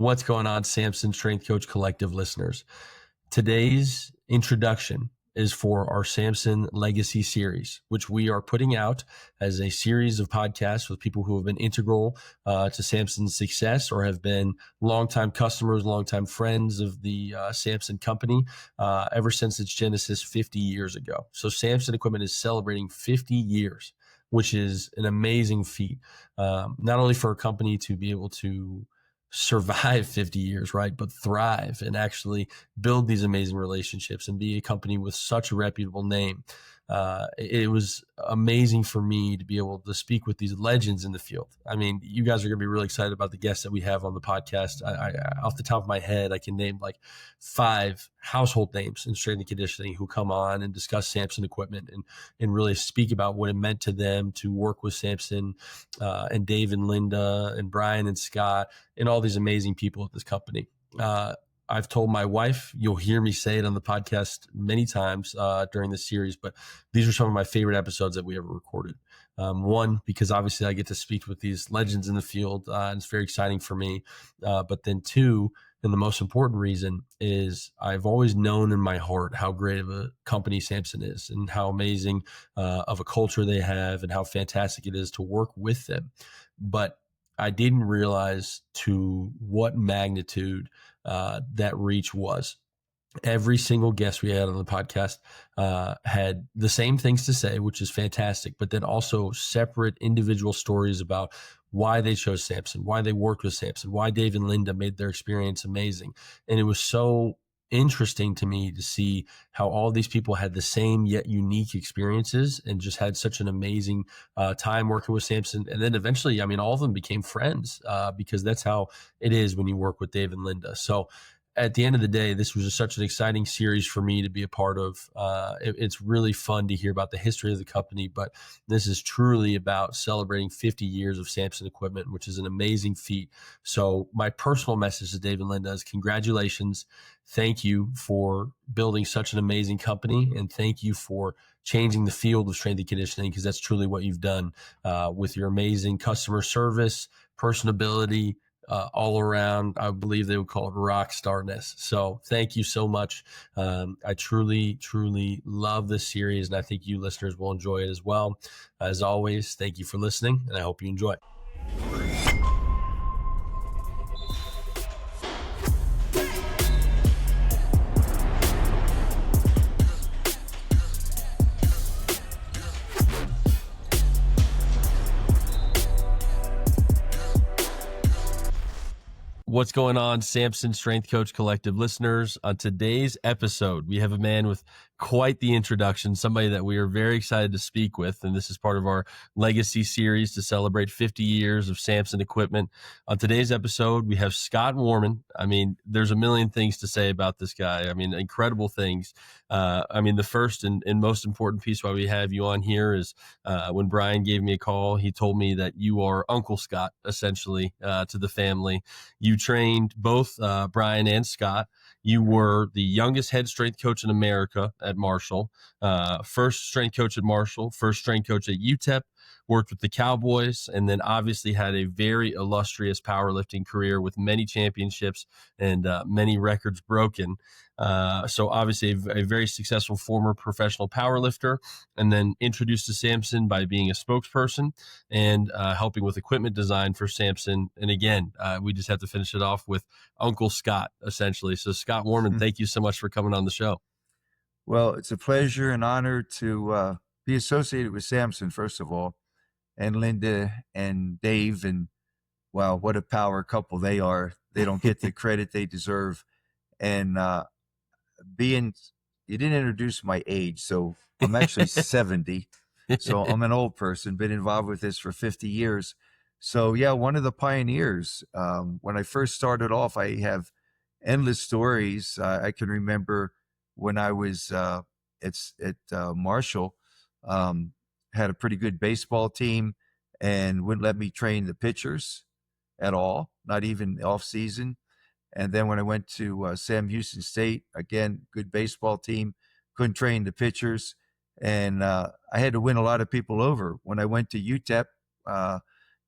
What's going on, Samson Strength Coach Collective listeners? Today's introduction is for our Samson Legacy series, which we are putting out as a series of podcasts with people who have been integral to Samson's success or have been longtime customers, longtime friends of the Samson company ever since its genesis 50 years ago. So Samson Equipment is celebrating 50 years, which is an amazing feat, not only for a company to be able to survive 50 years, right? But thrive and actually build these amazing relationships and be a company with such a reputable name. It was amazing for me to be able to speak with these legends in the field. I mean, you guys are going to be really excited about the guests that we have on the podcast. I off the top of my head, I can name like 5 household names in strength and conditioning who come on and discuss Samson Equipment and really speak about what it meant to them to work with Samson and Dave and Linda and Brian and Scott and all these amazing people at this company. I've told my wife, you'll hear me say it on the podcast many times during this series, but these are some of my favorite episodes that we ever recorded. One, because obviously I get to speak with these legends in the field, and it's very exciting for me. But then 2, and the most important reason is I've always known in my heart how great of a company Samson is and how amazing of a culture they have and how fantastic it is to work with them. But I didn't realize to what magnitude that reach was. Every single guest we had on the podcast had the same things to say, which is fantastic, but then also separate individual stories about why they chose Samson, why they worked with Samson, why Dave and Linda made their experience amazing. And it was so interesting to me to see how all these people had the same yet unique experiences and just had such an amazing time working with Samson. And then eventually, I mean, all of them became friends because that's how it is when you work with Dave and Linda. So at the end of the day, this was just such an exciting series for me to be a part of. It's really fun to hear about the history of the company, but this is truly about celebrating 50 years of Samson Equipment, which is an amazing feat. So my personal message to Dave and Linda is congratulations. Thank you for building such an amazing company, and thank you for changing the field of strength and conditioning, because that's truly what you've done with your amazing customer service, personability, all around. I believe they would call it rock starness. So thank you so much. I truly, truly love this series, and I think you listeners will enjoy it as well. As always, thank you for listening, and I hope you enjoy. What's going on, Samson Strength Coach Collective listeners? On today's episode, we have a man with quite the introduction, somebody that we are very excited to speak with, and this is part of our Legacy series to celebrate 50 years of Samson Equipment. On today's episode, we have Scott Warman. I mean, there's a million things to say about this guy. I mean, incredible things. I mean, the first and most important piece why we have you on here is when Brian gave me a call, he told me that you are Uncle Scott, essentially, to the family. You trained both Brian and Scott. You were the youngest head strength coach in America at Marshall, first strength coach at Marshall, first strength coach at UTEP, worked with the Cowboys, and then obviously had a very illustrious powerlifting career with many championships and many records broken. So obviously a very successful former professional powerlifter, and then introduced to Samson by being a spokesperson and helping with equipment design for Samson. And again, we just have to finish it off with Uncle Scott, essentially. So Scott Warman, thank you so much for coming on the show. Well, it's a pleasure and honor to be associated with Samson, first of all, and Linda and Dave. And wow, what a power couple they are. They don't get the credit they deserve. And you didn't introduce my age, so I'm actually 70. So I'm an old person, been involved with this for 50 years. So yeah, one of the pioneers. When I first started off, I have endless stories. I can remember when I was at Marshall, had a pretty good baseball team and wouldn't let me train the pitchers at all, not even off season. And then when I went to Sam Houston State, again, good baseball team, couldn't train the pitchers. And I had to win a lot of people over. When I went to UTEP,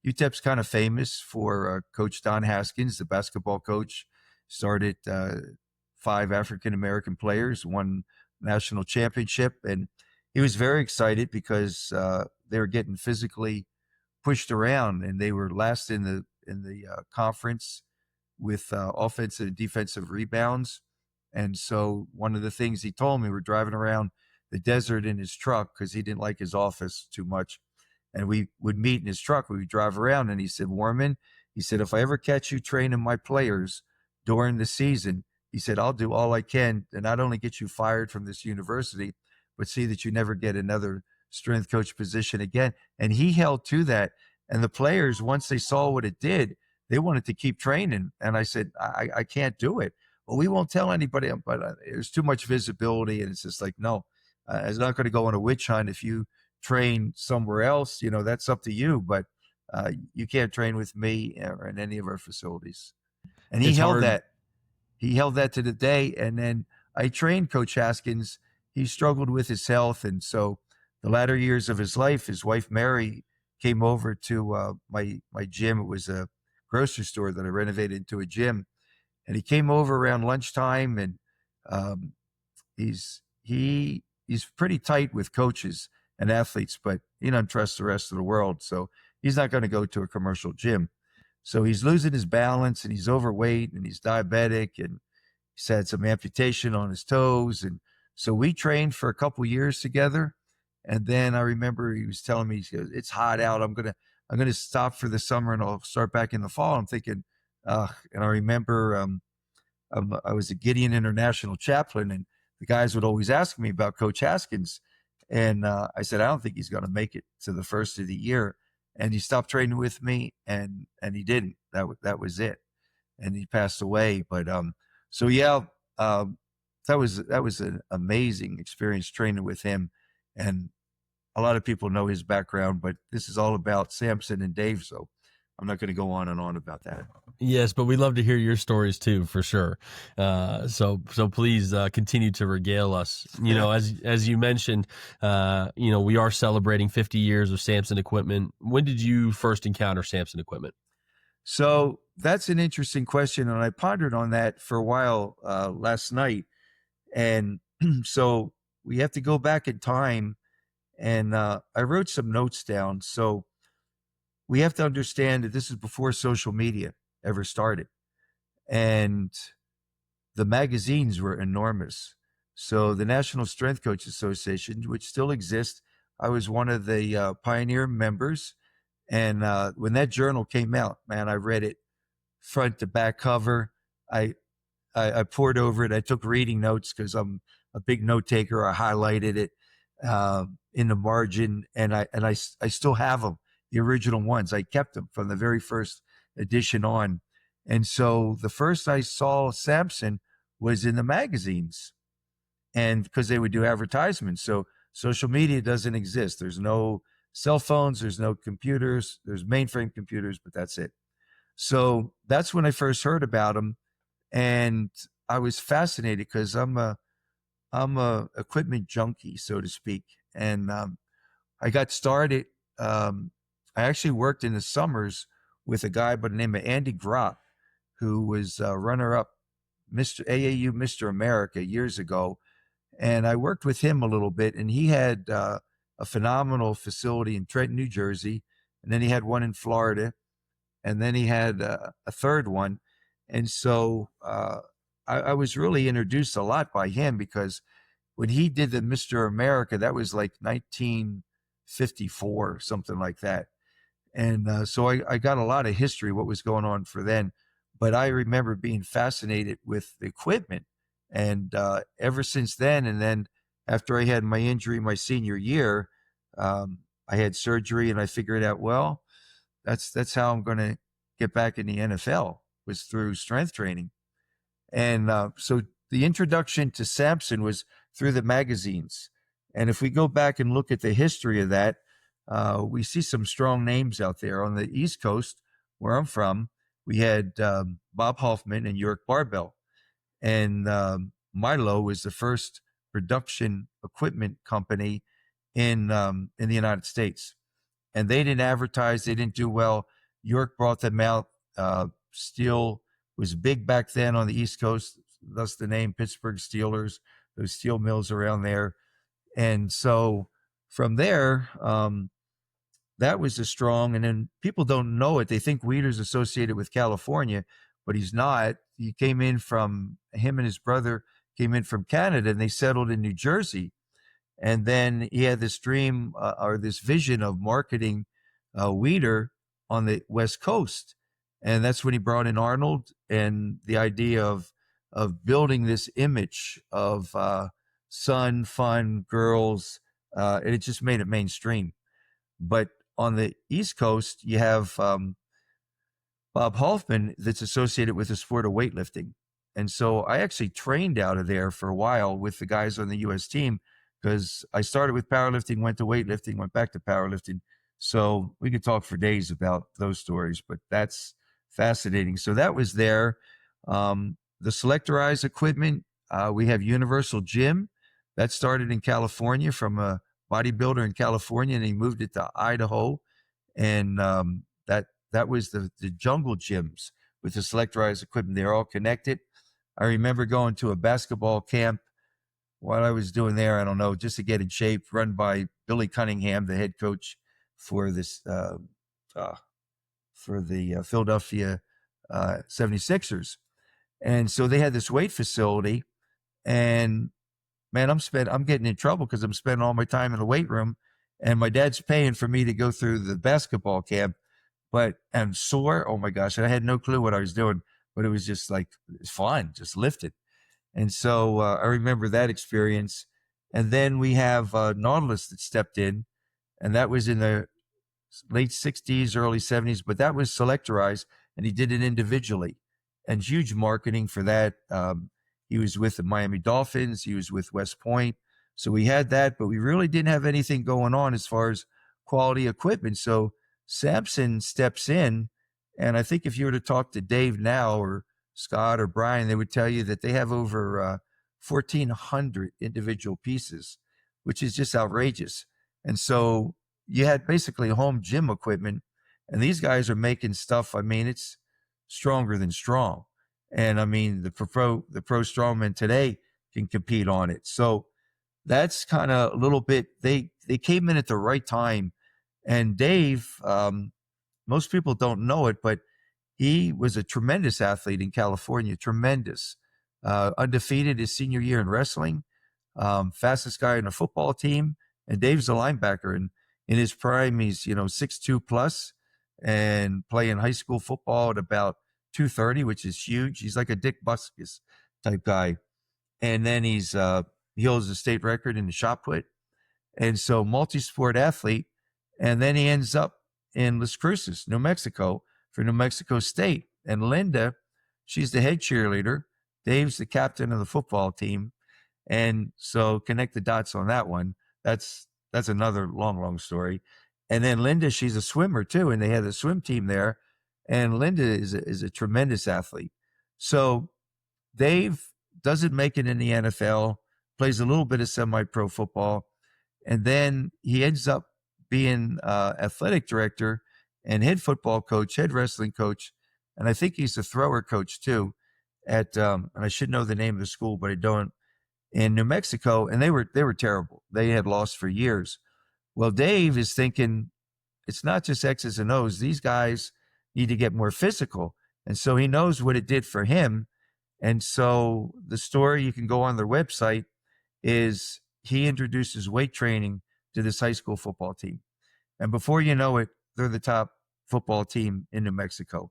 UTEP's kind of famous for Coach Don Haskins, the basketball coach, started 5 African-American players, won national championship. And he was very excited because they were getting physically pushed around, and they were last in the conference with offensive and defensive rebounds. And so one of the things he told me, we're driving around the desert in his truck because he didn't like his office too much. And we would meet in his truck. We would drive around, and he said, Warman, he said, if I ever catch you training my players during the season, he said, I'll do all I can to not only get you fired from this university, but see that you never get another strength coach position again. And he held to that. And the players, once they saw what it did, they wanted to keep training. And I said, I can't do it. Well, we won't tell anybody, but there's too much visibility. And it's just like, no, it's not going to go on a witch hunt. If you train somewhere else, that's up to you, but you can't train with me or in any of our facilities. And he held that to the day. And then I trained Coach Haskins. He struggled with his health. And so the latter years of his life, his wife, Mary, came over to my gym. It was a grocery store that I renovated into a gym. And he came over around lunchtime, and he's pretty tight with coaches and athletes, but he doesn't trust the rest of the world. So he's not going to go to a commercial gym. So he's losing his balance, and he's overweight, and he's diabetic, and he's had some amputation on his toes. And so we trained for a couple years together. And then I remember he was telling me, he goes, it's hot out. I'm going to stop for the summer, and I'll start back in the fall. I'm thinking, and I remember I was a Gideon International chaplain, and the guys would always ask me about Coach Haskins. And I said, I don't think he's going to make it to the first of the year. And he stopped training with me, and he didn't. That was it. And he passed away. But so yeah, that was an amazing experience training with him. And a lot of people know his background, but this is all about Samson and Dave, so I'm not going to go on and on about that. Yes, but we'd love to hear your stories too, for sure. So please continue to regale us. As you mentioned, we are celebrating 50 years of Samson equipment. When did you first encounter Samson equipment? So that's an interesting question, and I pondered on that for a while last night. And so we have to go back in time, and I wrote some notes down. So we have to understand that this is before social media ever started, and the magazines were enormous. So the National Strength Coach Association, which still exists, I was one of the pioneer members. And when that journal came out, man, I read it front to back cover. I poured over it. I took reading notes because I'm a big note taker. I highlighted it in the margin, and I still have them, the original ones. I kept them from the very first edition on. And so the first I saw Samson was in the magazines, and because they would do advertisements. So social media doesn't exist. There's no cell phones, there's no computers, there's mainframe computers, but that's it. So that's when I first heard about him. And I was fascinated because I'm a equipment junkie, so to speak. And I got started. I actually worked in the summers with a guy by the name of Andy Gropp, who was runner-up AAU Mr. America years ago. And I worked with him a little bit, and he had a phenomenal facility in Trenton, New Jersey. And then he had one in Florida. And then he had a third one. And so I was really introduced a lot by him, because when he did the Mr. America, that was like 1954, something like that. And so I got a lot of history, what was going on for then. But I remember being fascinated with the equipment. And ever since then, and then after I had my injury my senior year, I had surgery, and I figured out, well, that's how I'm going to get back in the NFL, was through strength training. And so the introduction to Samson was through the magazines. And if we go back and look at the history of that, we see some strong names out there. On the East Coast, where I'm from, we had Bob Hoffman and York Barbell. And Milo was the first production equipment company in the United States. and they didn't advertise. They didn't do well. York brought them out. Steel was big back then on the East Coast, thus the name Pittsburgh Steelers, those steel mills around there. And so from there, that was a strong, and then people don't know it. They think Weider's associated with California, but he's not. He came in from, him and his brother came in from Canada, and they settled in New Jersey. And then he had this dream or this vision of marketing Weider on the West Coast. And that's when he brought in Arnold and the idea of building this image of sun, fun, girls. And it just made it mainstream. But on the East Coast, you have Bob Hoffman that's associated with the sport of weightlifting. And so I actually trained out of there for a while with the guys on the U.S. team, because I started with powerlifting, went to weightlifting, went back to powerlifting. So we could talk for days about those stories, but that's fascinating. So that was there. The selectorized equipment, we have Universal Gym. That started in California from a bodybuilder in California, and he moved it to Idaho. And that was the jungle gyms with the selectorized equipment. They're all connected. I remember going to a basketball camp. What I was doing there, I don't know, just to get in shape, run by Billy Cunningham, the head coach for this for the Philadelphia 76ers. And so they had this weight facility, and man, I'm getting in trouble because I'm spending all my time in the weight room, and my dad's paying for me to go through the basketball camp, but I'm sore. Oh my gosh. And I had no clue what I was doing, but it was just like, it's fun, just lifted. And so I remember that experience. And then we have Nautilus that stepped in, and that was in the late 60s, early 70s, but that was selectorized, and he did it individually, and huge marketing for that. He was with the Miami Dolphins. He was with West Point. So we had that, but we really didn't have anything going on as far as quality equipment. So Samson steps in, and I think if you were to talk to Dave now or Scott or Brian, they would tell you that they have over 1,400 individual pieces, which is just outrageous. And so you had basically home gym equipment, and these guys are making stuff. I mean, it's stronger than strong. And I mean, the pro strongmen today can compete on it. So that's kind of a little bit, they came in at the right time. And Dave, most people don't know it, but he was a tremendous athlete in California, tremendous, undefeated his senior year in wrestling, fastest guy in the football team. And Dave's a linebacker, and in his prime, he's, 6'2" plus, and playing high school football at about 230, which is huge. He's like a Dick Butkus type guy. And then he holds a state record in the shot put. And so multi-sport athlete. And then he ends up in Las Cruces, New Mexico, for New Mexico State. And Linda, she's the head cheerleader. Dave's the captain of the football team. And so connect the dots on that one. That's another long story. And then Linda, she's a swimmer too, and they had a swim team there. And Linda is a tremendous athlete. So Dave doesn't make it in the NFL, plays a little bit of semi-pro football, and then he ends up being athletic director and head football coach, head wrestling coach, and I think he's a thrower coach too at and I should know the name of the school, but I don't, in New Mexico. And they were terrible. They had lost for years. Well, Dave is thinking it's not just X's and O's. These guys need to get more physical. And so he knows what it did for him. And so the story, you can go on their website, is he introduces weight training to this high school football team. And before you know it, they're the top football team in New Mexico.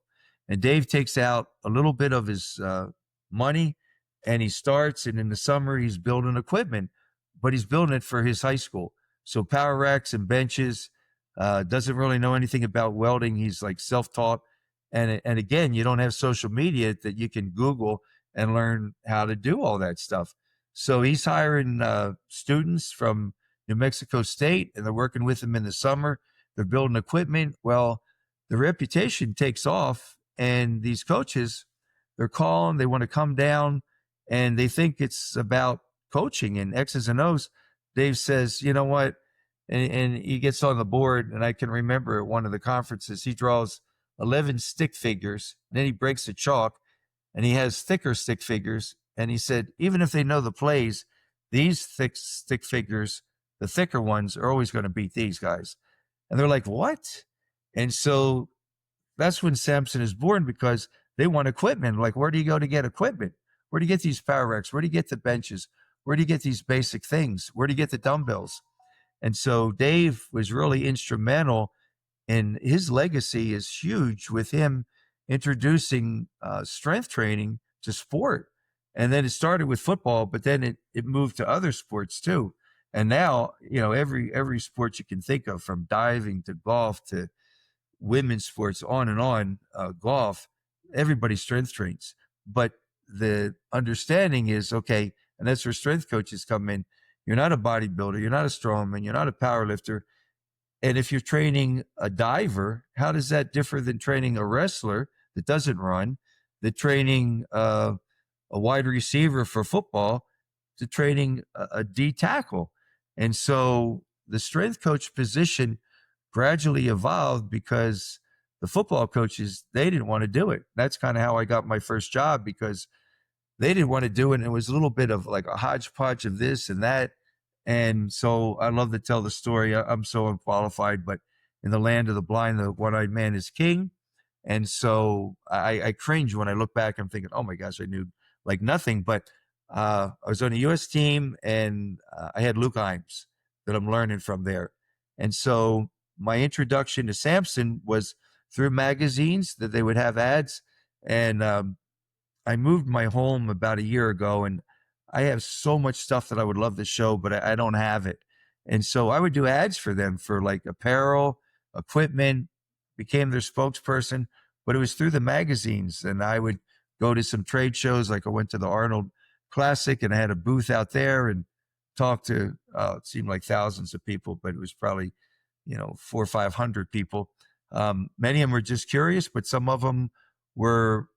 And Dave takes out a little bit of his money, and he starts, and in the summer he's building equipment, but he's building it for his high school. So power racks and benches, doesn't really know anything about welding. He's like self-taught. And again, you don't have social media that you can Google and learn how to do all that stuff. So he's hiring students from New Mexico State, and they're working with him in the summer. They're building equipment. Well, the reputation takes off, and these coaches, they're calling, they want to come down, and they think it's about coaching and X's and O's. Dave says, you know what? and he gets on the board. And I can remember at one of the conferences, he draws 11 stick figures, and then he breaks the chalk, and he has thicker stick figures. And he said, even if they know the plays, these thick stick figures, the thicker ones, are always going to beat these guys. And they're like, what? And so that's when Samson is born, because they want equipment. Like, where do you go to get equipment? Where do you get these power racks? Where do you get the benches? Where do you get these basic things? Where do you get the dumbbells? And so Dave was really instrumental, and his legacy is huge with him introducing strength training to sport. And then it started with football, but then it moved to other sports too. And now, every sport you can think of, from diving to golf to women's sports, on and on, golf, everybody strength trains. But the understanding is, okay, and that's where strength coaches come in. You're not a bodybuilder, you're not a strongman, you're not a power lifter. And if you're training a diver, how does that differ than training a wrestler that doesn't run, the training a wide receiver for football, to training a D tackle? And so the strength coach position gradually evolved because the football coaches, they didn't want to do it. That's kind of how I got my first job, because they didn't want to do it. And it was a little bit of like a hodgepodge of this and that. And so I love to tell the story. I'm so unqualified, but in the land of the blind, the one-eyed man is king. And so I cringe when I look back. I'm thinking, oh my gosh, I knew like nothing. But I was on a U.S. team, and I had Luke Himes that I'm learning from there. And so my introduction to Samson was through magazines that they would have ads. And I moved my home about a year ago, and I have so much stuff that I would love to show, but I don't have it. And so I would do ads for them for like apparel, equipment, became their spokesperson, but it was through the magazines. And I would go to some trade shows. Like I went to the Arnold Classic, and I had a booth out there and talked to, it seemed like thousands of people, but it was probably, 400 or 500 people. Many of them were just curious, but some of them were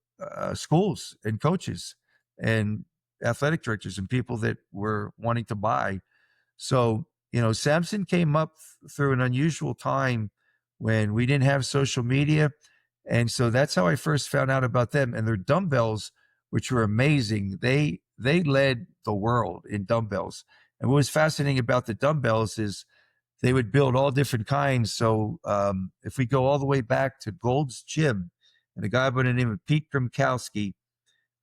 schools and coaches and athletic directors and people that were wanting to buy. So, Samson came up through an unusual time when we didn't have social media. And so that's how I first found out about them and their dumbbells, which were amazing. They led the world in dumbbells. And what was fascinating about the dumbbells is they would build all different kinds. So if we go all the way back to Gold's Gym, and a guy by the name of Pete Grimkowski,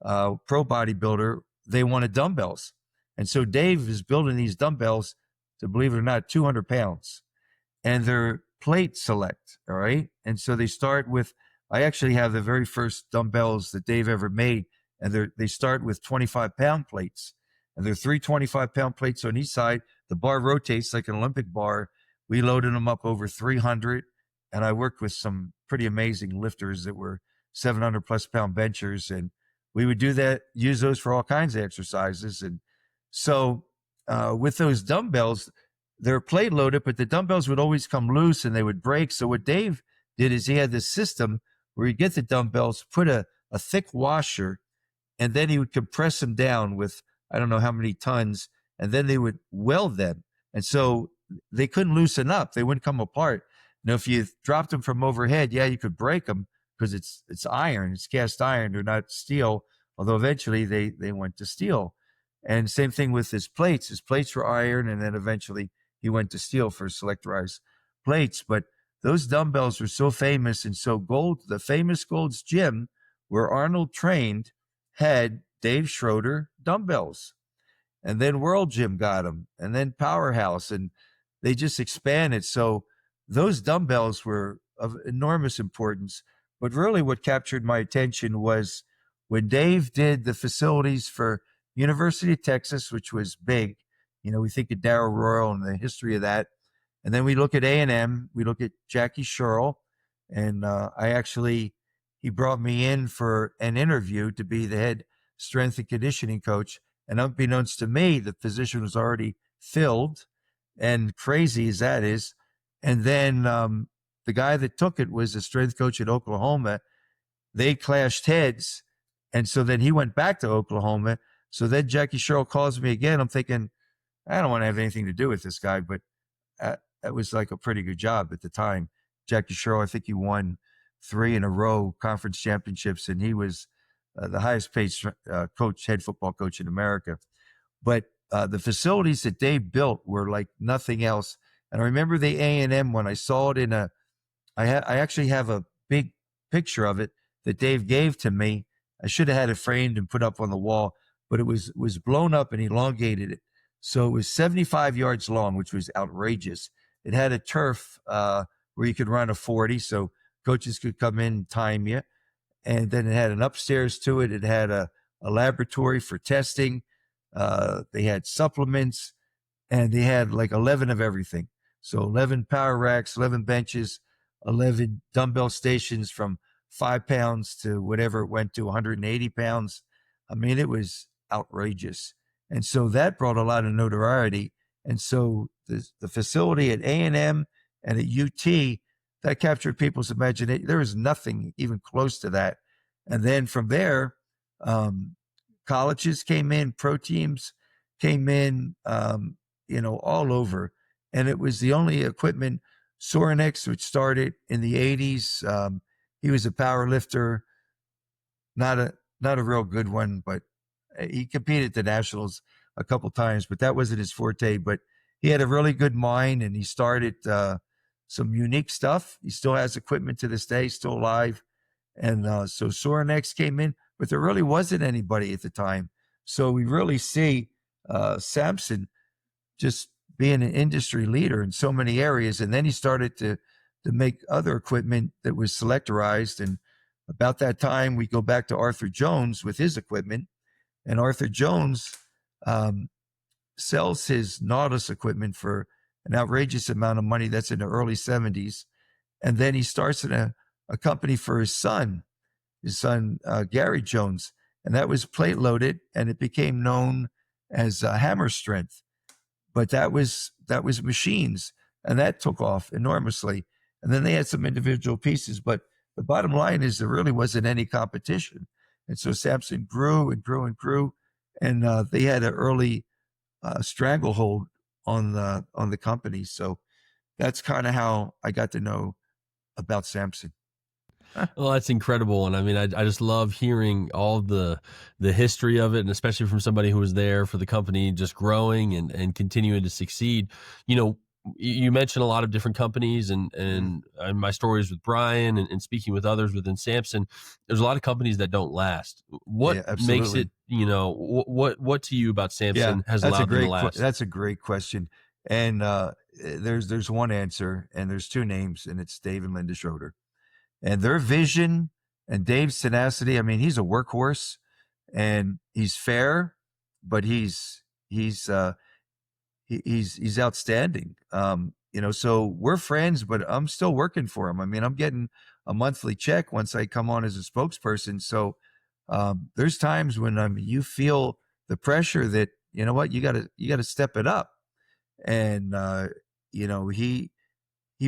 pro bodybuilder, they wanted dumbbells. And so Dave is building these dumbbells to, believe it or not, 200 pounds. And they're plate select, all right? And so they start with, I actually have the very first dumbbells that Dave ever made, and they start with 25-pound plates. And they're 3 25-pound plates on each side. The bar rotates like an Olympic bar. We loaded them up over 300, and I worked with some pretty amazing lifters that were 700-plus pound benchers, and we would do that, use those for all kinds of exercises. And so with those dumbbells, they're plate loaded, but the dumbbells would always come loose and they would break. So what Dave did is he had this system where he'd get the dumbbells, put a thick washer, and then he would compress them down with I don't know how many tons, and then they would weld them. And so they couldn't loosen up. They wouldn't come apart. Now, if you dropped them from overhead, yeah, you could break them because it's iron, it's cast iron, they're not steel, although eventually they went to steel. And same thing with his plates. His plates were iron, and then eventually he went to steel for selectorized plates. But those dumbbells were so famous, and so the famous Gold's Gym, where Arnold trained, had Dave Schroeder dumbbells. And then World Gym got them, and then Powerhouse, and they just expanded. So those dumbbells were of enormous importance. But really what captured my attention was when Dave did the facilities for University of Texas, which was big. We think of Darrell Royal and the history of that. And then we look at A&M, we look at Jackie Sherrill, and he brought me in for an interview to be the head strength and conditioning coach. And unbeknownst to me, the position was already filled, and crazy as that is. And then the guy that took it was a strength coach at Oklahoma. They clashed heads. And so then he went back to Oklahoma. So then Jackie Sherrill calls me again. I'm thinking, I don't want to have anything to do with this guy, but that was like a pretty good job at the time. Jackie Sherrill, I think he won 3 in a row conference championships, and he was the highest paid head football coach in America. But the facilities that Dave built were like nothing else. And I remember the A&M when I saw it I actually have a big picture of it that Dave gave to me. I should have had it framed and put up on the wall, but it was blown up and elongated it. So it was 75 yards long, which was outrageous. It had a turf where you could run a 40, so coaches could come in and time you. And then it had an upstairs to it. It had a laboratory for testing. They had supplements, and they had like 11 of everything. So 11 power racks, 11 benches, 11 dumbbell stations from 5 pounds to whatever it went to 180 pounds. I mean, it was outrageous. And so that brought a lot of notoriety. And so the facility at A&M and at UT, that captured people's imagination. There was nothing even close to that. And then from there, colleges came in, pro teams came in, all over. And it was the only equipment. Sorinex, which started in the 80s. He was a power lifter, not a real good one, but he competed at the Nationals a couple times, but that wasn't his forte. But he had a really good mind, and he started some unique stuff. He still has equipment to this day, still alive. And so Sorinex came in, but there really wasn't anybody at the time. So we really see Samson just being an industry leader in so many areas. And then he started to make other equipment that was selectorized. And about that time, we go back to Arthur Jones with his equipment. And Arthur Jones sells his Nautilus equipment for an outrageous amount of money. That's in the early 70s. And then he starts in a company for his son, Gary Jones. And that was plate loaded, and it became known as Hammer Strength. But that was machines, and that took off enormously. And then they had some individual pieces, but the bottom line is there really wasn't any competition. And so Samson grew and grew and grew, and they had an early stranglehold on the company. So that's kind of how I got to know about Samson. Well, that's incredible. And I mean, I just love hearing all the history of it, and especially from somebody who was there for the company just growing and continuing to succeed. You know, you mentioned a lot of different companies, and my stories with Brian and speaking with others within Samson, there's a lot of companies that don't last. What makes it, what to you about Samson has allowed them to last? That's a great question. And there's one answer, and there's two names, and it's Dave and Linda Schroeder. And their vision and Dave's tenacity. I mean, he's a workhorse, and he's fair, but he's outstanding. So we're friends, but I'm still working for him. I mean, I'm getting a monthly check once I come on as a spokesperson. So there's times when you feel the pressure that, you know what, you gotta step it up. And he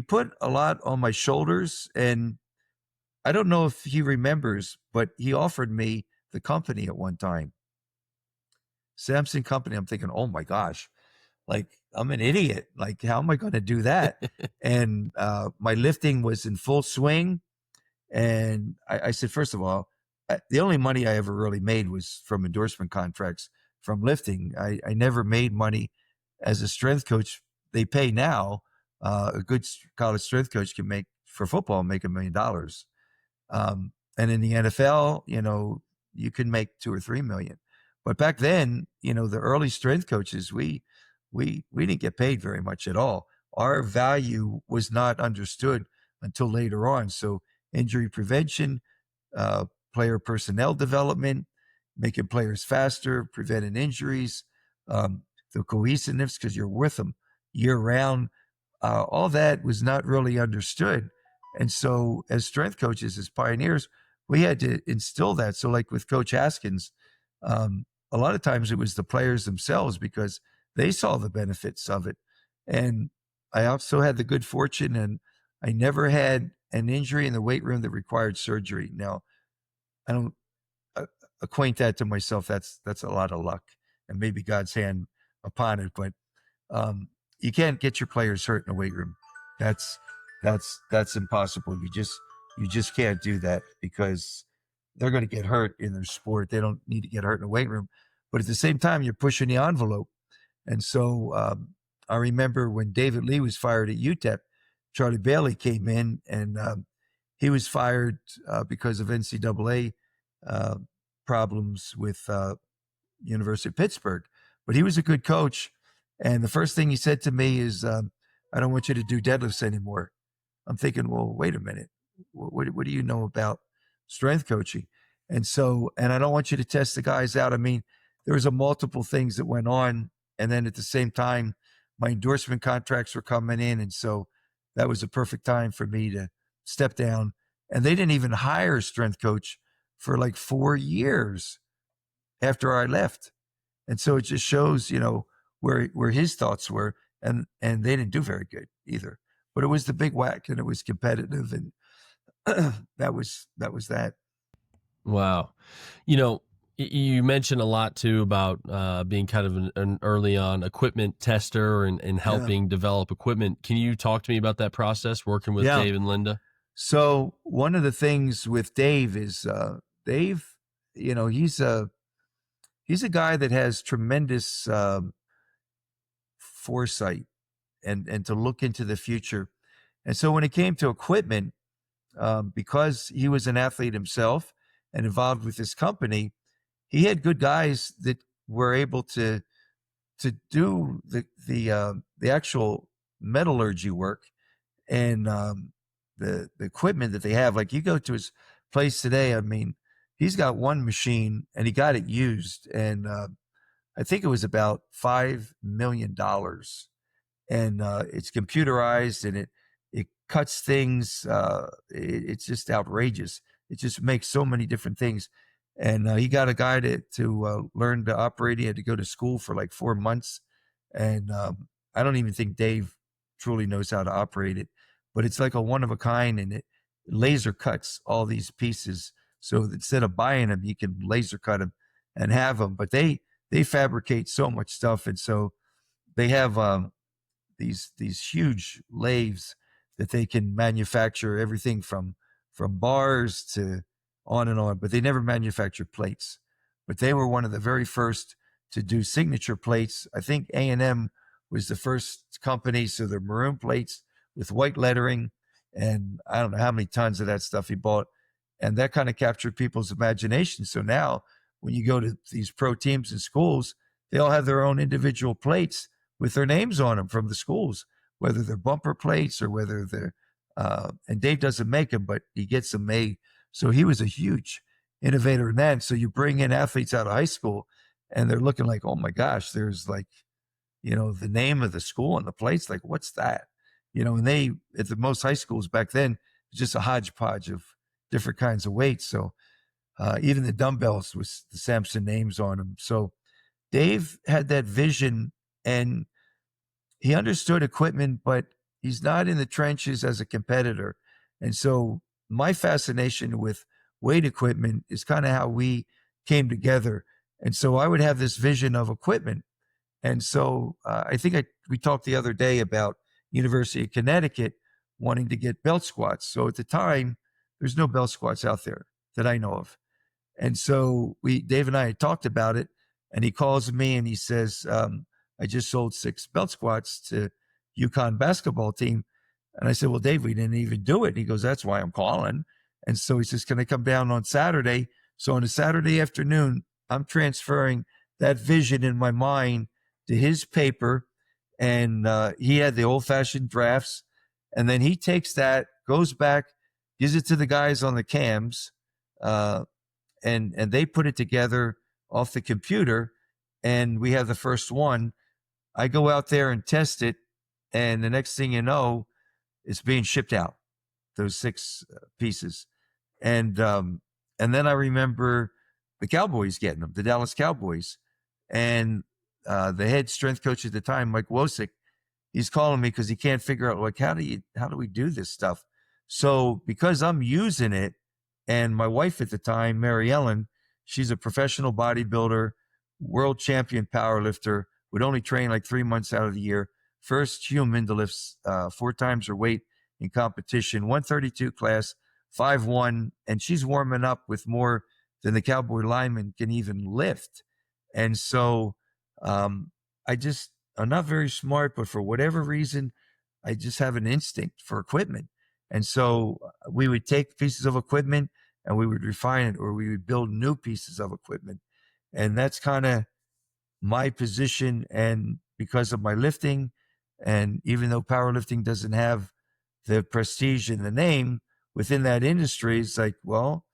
put a lot on my shoulders, and I don't know if he remembers, but he offered me the company at one time. Samson Company. I'm thinking, oh my gosh, like I'm an idiot. Like, how am I going to do that? And my lifting was in full swing. And I said, first of all, the only money I ever really made was from endorsement contracts from lifting. I never made money as a strength coach. They pay now. A good college strength coach can make $1 million. And in the NFL, you can make 2 or 3 million. But back then, the early strength coaches, we didn't get paid very much at all. Our value was not understood until later on. So injury prevention, player personnel development, making players faster, preventing injuries, the cohesiveness because you're with them year round. All that was not really understood. And so as strength coaches, as pioneers, we had to instill that. So like with Coach Haskins, a lot of times it was the players themselves because they saw the benefits of it. And I also had the good fortune, and I never had an injury in the weight room that required surgery. Now, I don't acquaint that to myself. That's a lot of luck and maybe God's hand upon it. But, you can't get your players hurt in a weight room. That's impossible. You just can't do that because they're going to get hurt in their sport. They don't need to get hurt in a weight room. But at the same time, you're pushing the envelope. And so I remember when David Lee was fired at UTEP, Charlie Bailey came in, and he was fired because of NCAA problems with University of Pittsburgh. But he was a good coach. And the first thing he said to me is, I don't want you to do deadlifts anymore. I'm thinking, well, wait a minute. What do you know about strength coaching? And I don't want you to test the guys out. I mean, there was a multiple things that went on. And then at the same time, my endorsement contracts were coming in. And so that was a perfect time for me to step down. And they didn't even hire a strength coach for like 4 years after I left. And so it just shows, where his thoughts were. And they didn't do very good either. But it was the big whack, and it was competitive, and that was that. Wow. You mentioned a lot too about being kind of an early on equipment tester and helping develop equipment. Can you talk to me about that process working with Dave and Linda? So one of the things with Dave is Dave, he's a guy that has tremendous foresight and to look into the future. And so when it came to equipment, because he was an athlete himself and involved with his company, he had good guys that were able to do the actual metallurgy work and the equipment that they have. Like, you go to his place today, I mean, he's got one machine and he got it used, and I think it was about $5 million, and it's computerized, and it cuts things. It's just outrageous. It just makes so many different things. And he got a guy to learn to operate. He had to go to school for like 4 months. And I don't even think Dave truly knows how to operate it, but it's like a one of a kind, and it laser cuts all these pieces. So instead of buying them, you can laser cut them and have them. But they fabricate so much stuff. And so they have these huge lathes that they can manufacture everything from bars to on and on, but they never manufactured plates. But they were one of the very first to do signature plates. I think A&M was the first company. So they're maroon plates with white lettering, and I don't know how many tons of that stuff he bought. And that kind of captured people's imagination. So now when you go to these pro teams in schools, they all have their own individual plates with their names on them from the schools, whether they're bumper plates or whether they're, and Dave doesn't make them, but he gets them made. So he was a huge innovator in that. So you bring in athletes out of high school and they're looking like, oh my gosh, there's like, the name of the school on the plates. Like, what's that? And they, at the most high schools back then, just a hodgepodge of different kinds of weights. So even the dumbbells with the Samson names on them. So Dave had that vision, and he understood equipment, but he's not in the trenches as a competitor. And so my fascination with weight equipment is kind of how we came together. And so I would have this vision of equipment. And so I think we talked the other day about University of Connecticut wanting to get belt squats. So at the time, there's no belt squats out there that I know of. And so Dave and I had talked about it, and he calls me and he says, I just sold 6 belt squats to UConn basketball team. And I said, well, Dave, we didn't even do it. And he goes, that's why I'm calling. And so he says, can I come down on Saturday? So on a Saturday afternoon, I'm transferring that vision in my mind to his paper. And he had the old fashioned drafts. And then he takes that, goes back, gives it to the guys on the cams, and they put it together off the computer. And we have the first one. I go out there and test it. And the next thing you know, it's being shipped out, those 6 pieces. And then I remember the Cowboys getting them, the Dallas Cowboys. And the head strength coach at the time, Mike Wosick, he's calling me because he can't figure out, like, how do we do this stuff? So because I'm using it, and my wife at the time, Mary Ellen, she's a professional bodybuilder, world champion powerlifter, would only train like 3 months out of the year, first human to lift 4 times her weight in competition, 132 class, 5'1", and she's warming up with more than the cowboy lineman can even lift. And so I'm not very smart, but for whatever reason, I just have an instinct for equipment. And so we would take pieces of equipment and we would refine it, or we would build new pieces of equipment. And that's kind of my position. And because of my lifting, and even though powerlifting doesn't have the prestige in the name within that industry, it's like, well,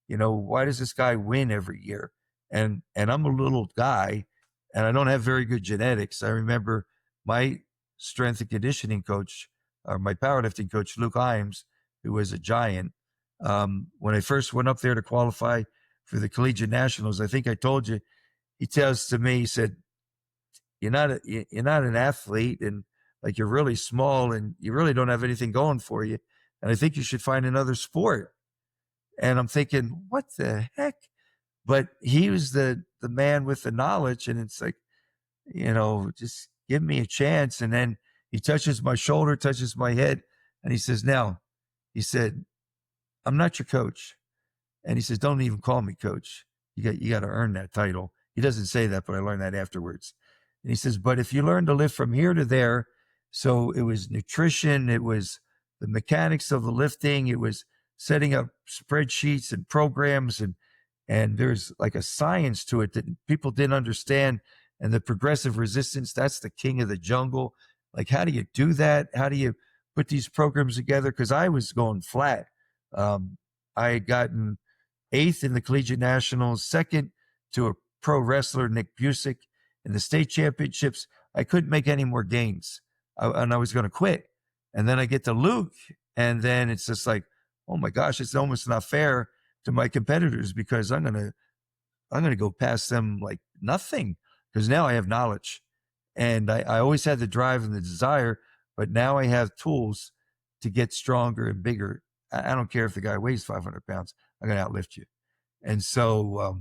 why does this guy win every year? And I'm a little guy and I don't have very good genetics. I remember my strength and conditioning coach, or my powerlifting coach, Luke Imes, who was a giant. When I first went up there to qualify for the collegiate nationals, I think I told you, he tells to me, he said, you're not an athlete, and like, you're really small and you really don't have anything going for you. And I think you should find another sport. And I'm thinking, what the heck? But he was the man with the knowledge. And it's like, just give me a chance. And then he touches my shoulder, touches my head. And he says, now, he said, I'm not your coach. And he says, don't even call me coach. You got to earn that title. He doesn't say that, but I learned that afterwards. And he says, but if you learn to lift from here to there, so it was nutrition, it was the mechanics of the lifting, it was setting up spreadsheets and programs, and there's like a science to it that people didn't understand. And the progressive resistance, that's the king of the jungle. Like, how do you do that? How do you put these programs together? Because I was going flat. I had gotten 8th in the collegiate nationals, 2nd to a pro wrestler, Nick Busick, in the state championships. I couldn't make any more gains, and I was going to quit. And then I get to Luke, and then it's just like, oh my gosh, it's almost not fair to my competitors, because I'm gonna go past them like nothing, because now I have knowledge, and I always had the drive and the desire, but now I have tools to get stronger and bigger. I don't care if the guy weighs 500 pounds, I'm gonna outlift you. And so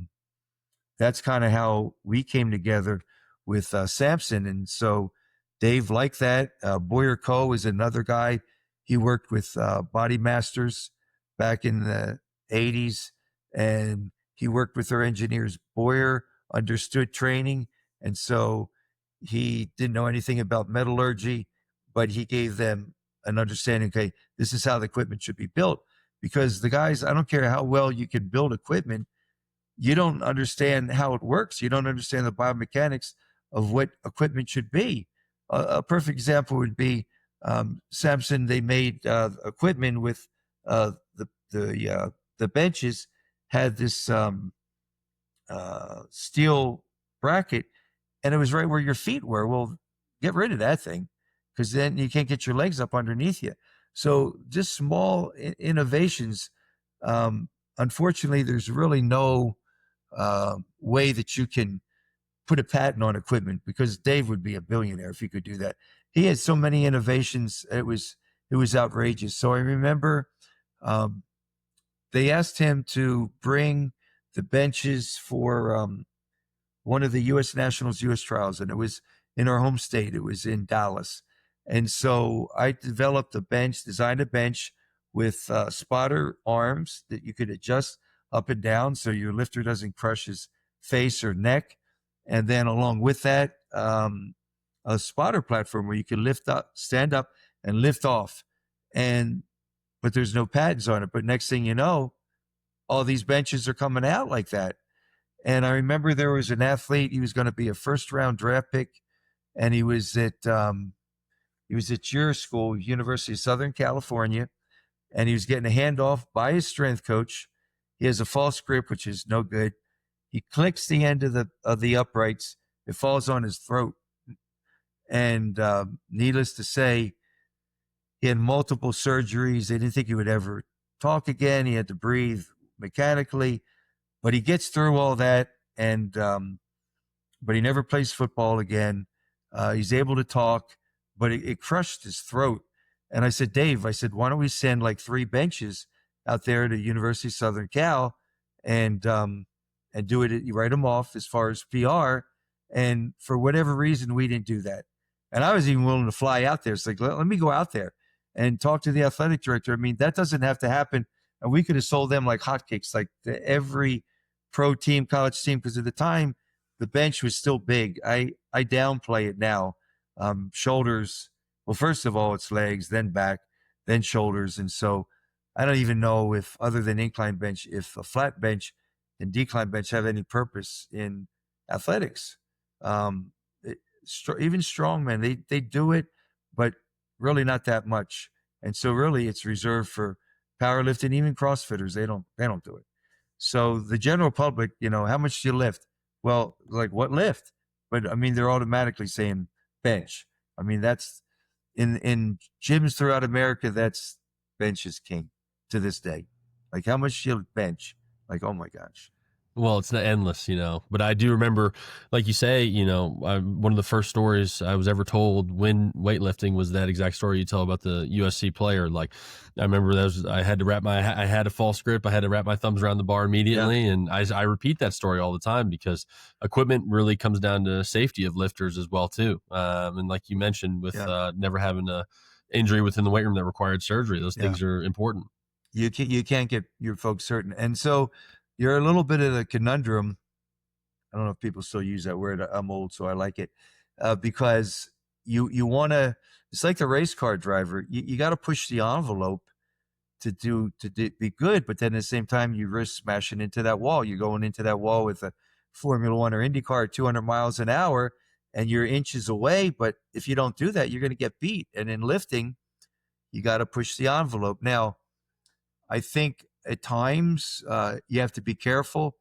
that's kind of how we came together with Samson. And so Dave liked that. Boyer Coe is another guy. He worked with Body Masters back in the 80s, and he worked with their engineers. Boyer understood training, and so he didn't know anything about metallurgy, but he gave them an understanding, okay, this is how the equipment should be built. Because the guys, I don't care how well you can build equipment, you don't understand how it works. You don't understand the biomechanics of what equipment should be. A perfect example would be Samson. They made equipment with the benches had this steel bracket, and it was right where your feet were. Well, get rid of that thing, because then you can't get your legs up underneath you. So just small innovations. Unfortunately, there's really no way that you can put a patent on equipment, because Dave would be a billionaire if he could do that. He had so many innovations. It was outrageous. So I remember they asked him to bring the benches for one of the U.S. Nationals, U.S. trials, and it was in our home state. It was in Dallas. And so I designed a bench with spotter arms that you could adjust up and down so your lifter doesn't crush his face or neck. And then along with that, a spotter platform where you can lift up, stand up, and lift off. But there's no pads on it. But next thing you know, all these benches are coming out like that. And I remember there was an athlete. He was going to be a first-round draft pick, and he was at your school, University of Southern California, and he was getting a handoff by his strength coach. He has a false grip, which is no good. He clicks the end of the uprights. It falls on his throat. And needless to say, he had multiple surgeries. They didn't think he would ever talk again. He had to breathe mechanically, but he gets through all that. And but he never plays football again. He's able to talk, but it crushed his throat. And I said, Dave, why don't we send like 3 benches out there to University of Southern Cal and do it? You write them off as far as PR. And for whatever reason, we didn't do that. And I was even willing to fly out there. It's like, let me go out there and talk to the athletic director. I mean, that doesn't have to happen. And we could have sold them like hotcakes, like every pro team, college team, because at the time, the bench was still big. I downplay it now. Shoulders, well, first of all, it's legs, then back, then shoulders. And so I don't even know if, other than incline bench, if a flat bench and decline bench have any purpose in athletics. Even strongmen, they do it, but really not that much. And so really it's reserved for powerlifting, even CrossFitters. They don't do it. So the general public, how much do you lift? Well, like what lift? But I mean, they're automatically saying bench. I mean, that's in gyms throughout America, that's bench is king to this day. Like how much do you bench? Like, oh my gosh. Well, it's not endless, but I do remember, like you say, one of the first stories I was ever told when weightlifting was that exact story you tell about the USC player. Like, I remember I had a false grip. I had to wrap my thumbs around the bar immediately. Yeah. And I repeat that story all the time because equipment really comes down to safety of lifters as well, too. And like you mentioned with never having a injury within the weight room that required surgery, those things are important. You can't get your folks hurt. And so you're a little bit of a conundrum. I don't know if people still use that word. I'm old, so I like it, because you want to. It's like the race car driver. You got to push the envelope to be good, but then at the same time you risk smashing into that wall. You're going into that wall with a Formula One or IndyCar at 200 miles an hour, and you're inches away. But if you don't do that, you're going to get beat. And in lifting, you got to push the envelope. Now, I think at times you have to be careful.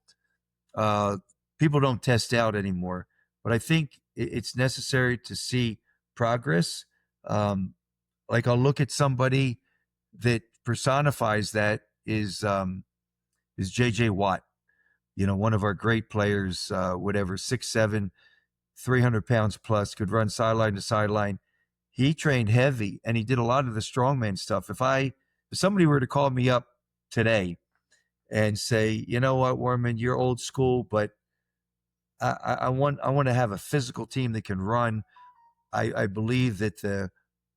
People don't test out anymore, but I think it's necessary to see progress. Like I'll look at somebody that personifies that is JJ Watt, one of our great players, whatever, 6'7", 300 pounds plus, could run sideline to sideline. He trained heavy and he did a lot of the strongman stuff. If somebody were to call me up today and say, you know what, Warman, you're old school, but I want to have a physical team that can run. I believe that the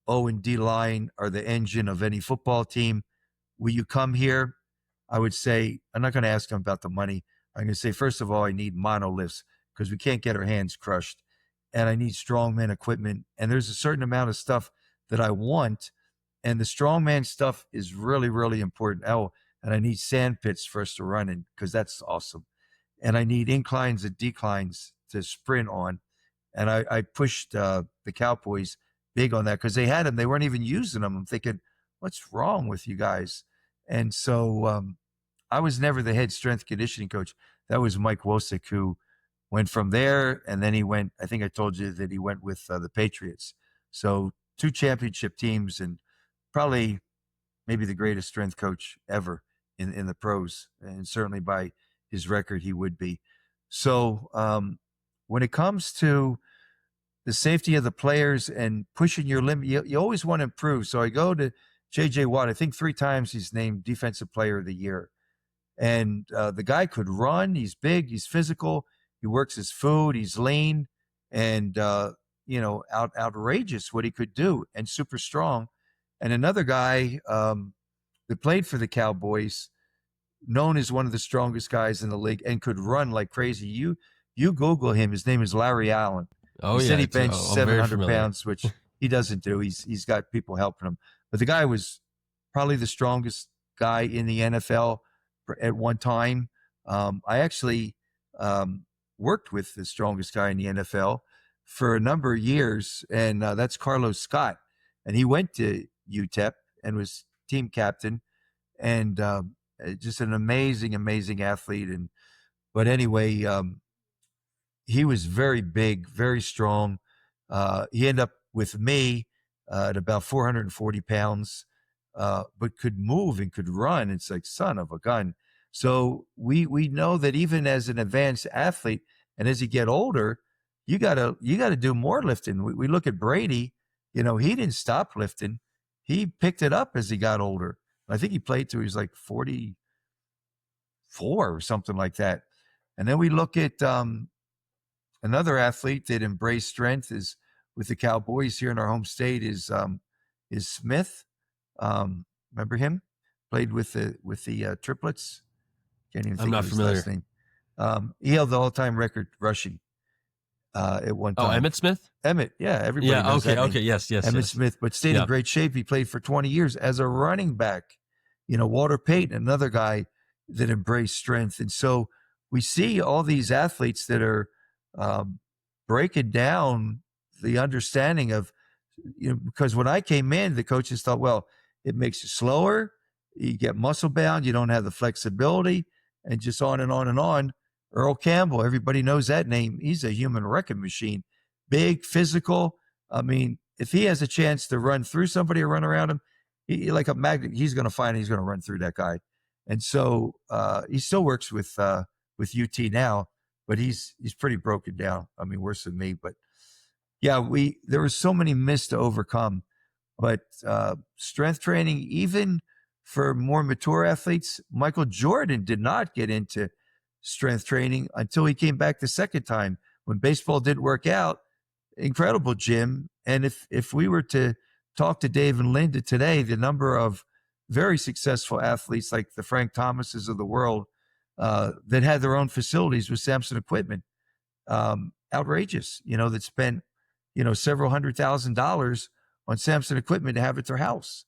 O and D line are the engine of any football team. Will you come here? I would say, I'm not going to ask them about the money. I'm going to say, first of all, I need monoliths because we can't get our hands crushed. And I need strongman equipment. And there's a certain amount of stuff that I want. And the strongman stuff is really, really important. Oh, and I need sand pits for us to run in because that's awesome. And I need inclines and declines to sprint on. And I pushed the Cowboys big on that because they had them. They weren't even using them. I'm thinking, what's wrong with you guys? And so I was never the head strength conditioning coach. That was Mike Wosick, who went from there. And then he went, I think I told you that he went with the Patriots. So 2 championship teams and probably maybe the greatest strength coach ever in the pros. And certainly by his record, he would be. So when it comes to the safety of the players and pushing your limit, you always want to improve. So I go to JJ Watt. I think 3 times he's named Defensive Player of the Year. And the guy could run. He's big. He's physical. He works his food. He's lean and, outrageous what he could do and super strong. And another guy that played for the Cowboys, known as one of the strongest guys in the league and could run like crazy. You Google him. His name is Larry Allen. He said he benched 700 pounds, which he doesn't do. He's got people helping him. But the guy was probably the strongest guy in the NFL at one time. I actually worked with the strongest guy in the NFL for a number of years, and that's Carlos Scott. And he went to UTEP and was team captain, and just an amazing, amazing athlete. But anyway, he was very big, very strong. He ended up with me at about 440 pounds, but could move and could run. It's like son of a gun. So we know that even as an advanced athlete, and as you get older, you gotta do more lifting. We look at Brady. He didn't stop lifting. He picked it up as he got older. I think he played till he was like 44 or something like that. And then we look at another athlete that embraced strength is with the Cowboys here in our home state is Smith. Remember him? Played with the triplets. Can't even I'm think not of his familiar. last name. He held the all-time record rushing at one Oh, time. Emmitt Smith? Emmett, yeah, everybody Yeah, knows that name. okay, yes. Emmitt Smith, but stayed in great shape. He played for 20 years as a running back. Walter Payton, another guy that embraced strength. And so we see all these athletes that are breaking down the understanding of, because when I came in, the coaches thought, well, it makes you slower, you get muscle bound, you don't have the flexibility, and just on and on and on. Earl Campbell, everybody knows that name. He's a human wrecking machine, big, physical. I mean, if he has a chance to run through somebody or run around him, like a magnet, he's going to run through that guy. And so he still works with UT now, but he's pretty broken down. I mean, worse than me. But yeah, there were so many myths to overcome. But strength training, even for more mature athletes, Michael Jordan did not get into strength training until he came back the second time when baseball didn't work out. Incredible gym. And if we were to talk to Dave and Linda today, the number of very successful athletes like the Frank Thomases of the world that had their own facilities with Samson equipment, outrageous, that spent, several $100,000 on Samson equipment to have at their house.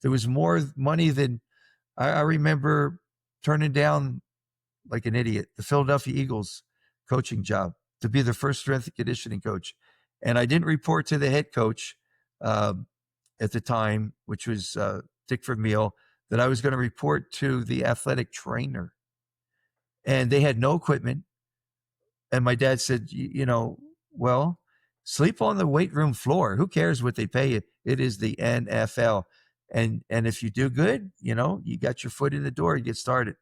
There was more money than I remember turning down like an idiot, the Philadelphia Eagles coaching job to be their first strength and conditioning coach. And I didn't report to the head coach at the time, which was Dick Vermeil, that I was going to report to the athletic trainer. And they had no equipment. And my dad said, well, sleep on the weight room floor. Who cares what they pay you? It is the NFL. And if you do good, you got your foot in the door, you get started.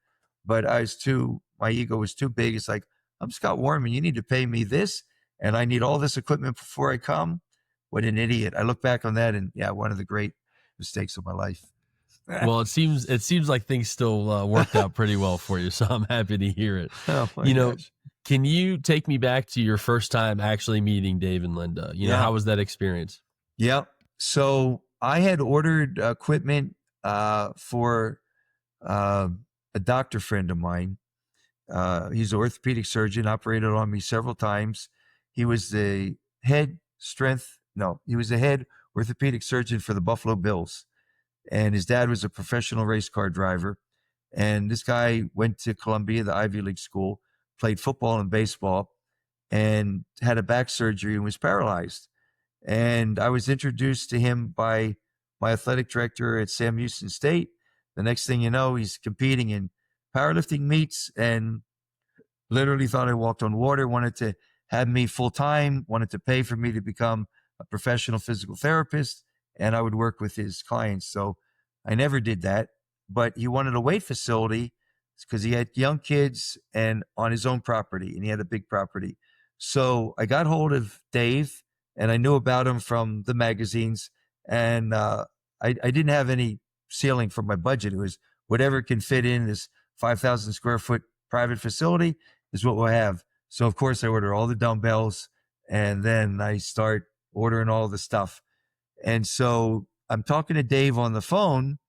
But my ego was too big. It's like, I'm Scott Warman. You need to pay me this, and I need all this equipment before I come. What an idiot. I look back on that, and yeah, one of the great mistakes of my life. Well, it seems like things still worked out pretty well for you, so I'm happy to hear it. Oh, my gosh. Can you take me back to your first time actually meeting Dave and Linda? How was that experience? Yeah. So I had ordered equipment for a doctor friend of mine. He's an orthopedic surgeon, operated on me several times. He was the head orthopedic surgeon for the Buffalo Bills. And his dad was a professional race car driver. And this guy went to Columbia, the Ivy League school, played football and baseball, and had a back surgery and was paralyzed. And I was introduced to him by my athletic director at Sam Houston State. The next thing you know, he's competing in powerlifting meets and literally thought I walked on water, wanted to have me full time, wanted to pay for me to become a professional physical therapist, and I would work with his clients. So I never did that, but he wanted a weight facility because he had young kids and on his own property, and he had a big property. So I got hold of Dave, and I knew about him from the magazines, and I didn't have any ceiling for my budget. It was whatever can fit in this 5,000 square foot private facility is what we'll have. So of course I order all the dumbbells, and then I start ordering all the stuff. And so I'm talking to Dave on the phone,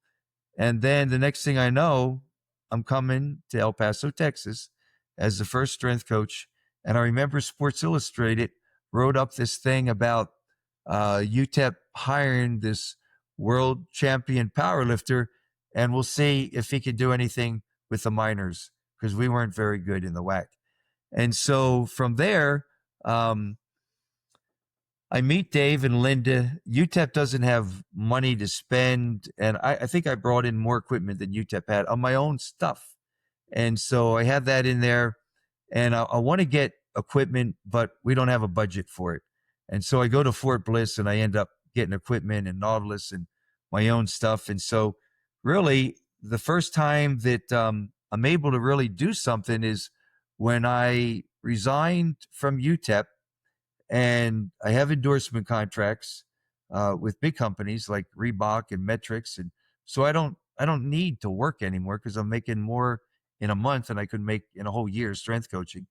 and then the next thing I know, I'm coming to El Paso, Texas as the first strength coach. And I remember Sports Illustrated wrote up this thing about UTEP hiring this world champion powerlifter, and we'll see if he can do anything with the minors, because we weren't very good in the WAC. And so from there, I meet Dave and Linda. UTEP doesn't have money to spend, and I think I brought in more equipment than UTEP had on my own stuff. And so I have that in there, and I want to get equipment, but we don't have a budget for it. And so I go to Fort Bliss, and I end up getting equipment and Nautilus and my own stuff. And so really the first time that I'm able to really do something is when I resigned from UTEP, and I have endorsement contracts with big companies like Reebok and Metrics. And so I don't need to work anymore because I'm making more in a month than I could make in a whole year strength coaching.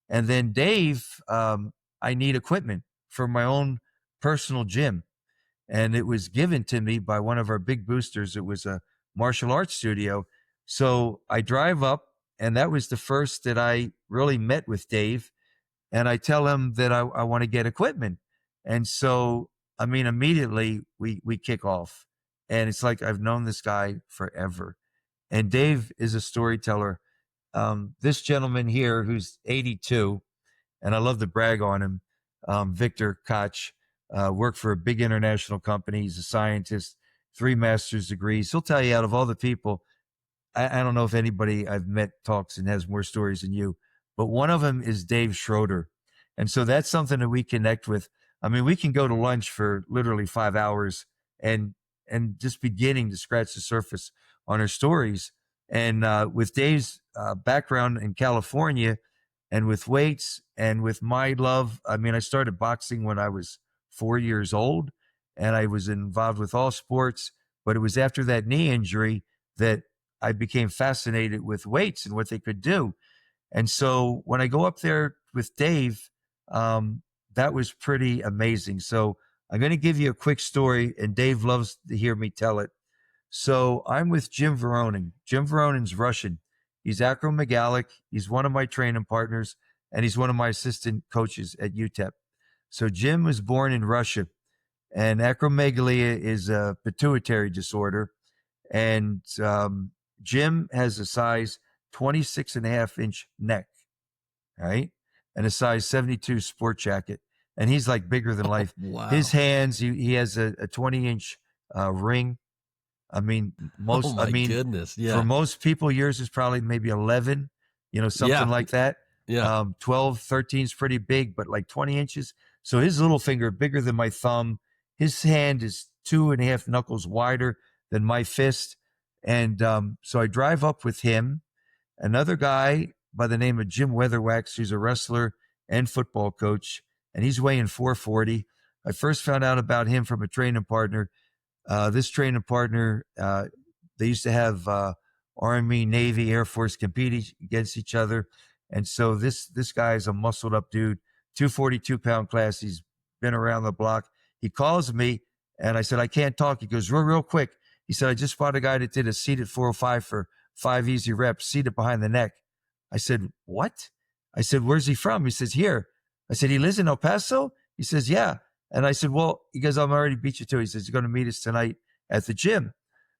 And then Dave, I need equipment for my own personal gym. And it was given to me by one of our big boosters. It was a martial arts studio. So I drive up, and that was the first that I really met with Dave. And I tell him that I want to get equipment. And so, I mean, immediately we kick off. And it's like I've known this guy forever. And Dave is a storyteller. This gentleman here, who's 82, and I love to brag on him, Victor Koch, worked for a big international company. He's a scientist, 3 master's degrees. He'll tell you, out of all the people, I don't know if anybody I've met talks and has more stories than you, but one of them is Dave Schroeder. And so that's something that we connect with. I mean, we can go to lunch for literally 5 hours and just beginning to scratch the surface on our stories. And with Dave's background in California, and with weights, and with my love, I mean, I started boxing when I was 4 years old, and I was involved with all sports. But it was after that knee injury that I became fascinated with weights and what they could do. And so when I go up there with Dave, that was pretty amazing. So I'm going to give you a quick story, and Dave loves to hear me tell it. So I'm with Jim Veronin. Jim Veronin's Russian. He's acromegalic. He's one of my training partners, and he's one of my assistant coaches at UTEP. So Jim was born in Russia, and acromegaly is a pituitary disorder. And Jim has a size 26.5-inch neck, right? And a size 72 sport jacket. And he's like bigger than life. Wow. His hands, he has a 20-inch ring. I mean, Goodness. Yeah. For most people, yours is probably maybe 11, something like that. Yeah. 12, 13 is pretty big, but like 20 inches. So his little finger, bigger than my thumb. His hand is 2.5 knuckles wider than my fist. And so I drive up with him, another guy by the name of Jim Weatherwax, who's a wrestler and football coach, and he's weighing 440. I first found out about him from a training partner. This training partner, they used to have Army, Navy, Air Force compete against each other. And so this guy is a muscled up dude, 242-pound class. He's been around the block. He calls me, and I said, I can't talk. He goes, real quick. He said, I just fought a guy that did a seated 405 for 5 easy reps, seated behind the neck. I said, what? I said, where's he from? He says, here. I said, he lives in El Paso? He says, yeah. And I said, well, he goes, I'm already beat you too. He says, he's going to meet us tonight at the gym.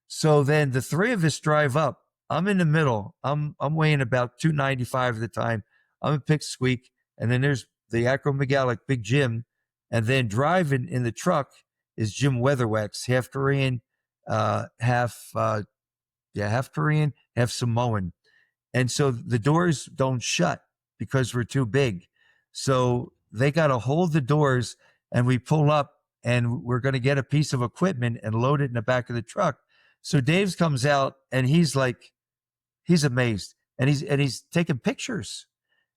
So then the 3 of us drive up. I'm in the middle. I'm weighing about 295 at the time. I'm a pipsqueak. And then there's the acromegalic Big Jim. And then driving in the truck is Jim Weatherwax, half Korean, half Korean, half Samoan. And so the doors don't shut because we're too big. So they got to hold the doors, and we pull up, and we're going to get a piece of equipment and load it in the back of the truck. So Dave comes out, and he's amazed, and he's taking pictures,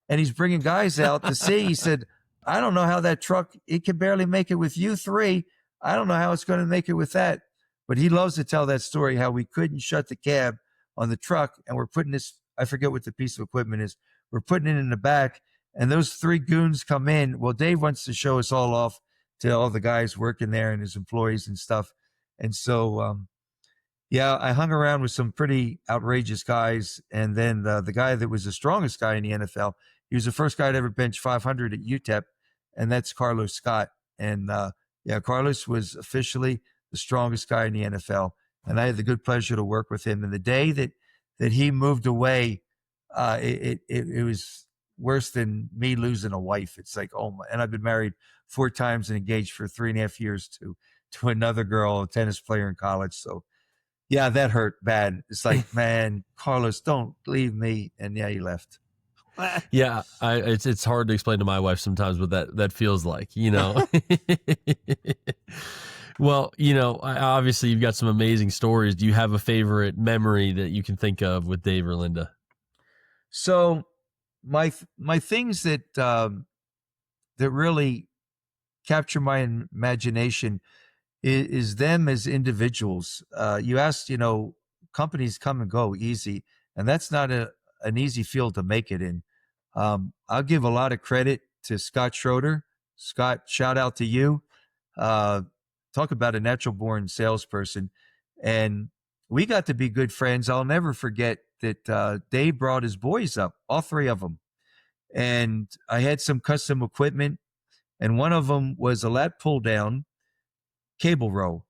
and he's bringing guys out to see. He said, I don't know how that truck, it can barely make it with you 3. I don't know how it's going to make it with that. But he loves to tell that story, how we couldn't shut the cab on the truck, and we're putting this, I forget what the piece of equipment is. We're putting it in the back, and those 3 goons come in. Well, Dave wants to show us all off to all the guys working there and his employees and stuff. And so, I hung around with some pretty outrageous guys. And then the guy that was the strongest guy in the NFL, he was the first guy to ever bench 500 at UTEP, and that's Carlos Scott. And Carlos was officially the strongest guy in the NFL. And I had the good pleasure to work with him. And the day that he moved away, it was worse than me losing a wife. It's like, oh my, and I've been married 4 times and engaged for 3.5 years to another girl, a tennis player in college. So yeah, that hurt bad. It's like, man, Carlos, don't leave me. And yeah, he left. Yeah, it's hard to explain to my wife sometimes what that feels like, Well, obviously you've got some amazing stories. Do you have a favorite memory that you can think of with Dave or Linda? So my things that really capture my imagination is them as individuals. You asked, companies come and go easy, and that's not an easy field to make it in. I'll give a lot of credit to Scott Schroeder. Scott, shout out to you. Talk about a natural born salesperson. And we got to be good friends. I'll never forget that Dave brought his boys up, all three of them. And I had some custom equipment, and one of them was a lat pull down cable row.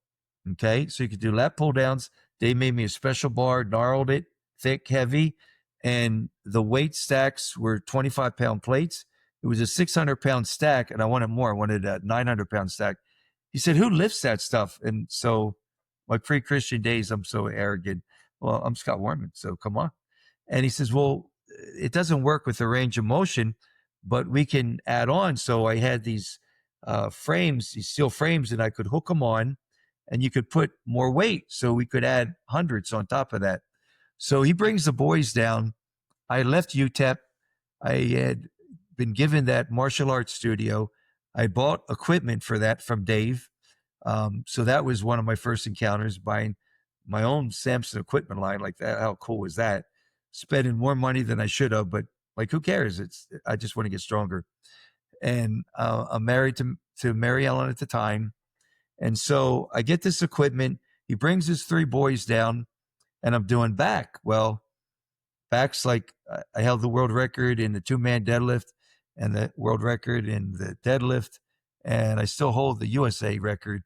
Okay. So you could do lat pull downs. They made me a special bar, gnarled it, thick, heavy. And the weight stacks were 25-pound plates. It was a 600-pound stack, and I wanted more. I wanted a 900-pound stack. He said, "Who lifts that stuff?" And so, my pre-Christian days, I'm so arrogant. Well, I'm Scott Warman, so come on. And he says, "Well, it doesn't work with the range of motion, but we can add on." So I had these frames, these steel frames, and I could hook them on, and you could put more weight. So we could add hundreds on top of that. So he brings the boys down. I left UTEP. I had been given that martial arts studio. I bought equipment for that from Dave. So that was one of my first encounters, buying my own Samson equipment line like that. How cool was that? Spending more money than I should have, but like, who cares? I just want to get stronger. And I'm married to Mary Ellen at the time. And so I get this equipment. He brings his three boys down, and I'm doing back. Well, back's like, I held the world record in the 2-man deadlift and the world record in the deadlift, and I still hold the USA record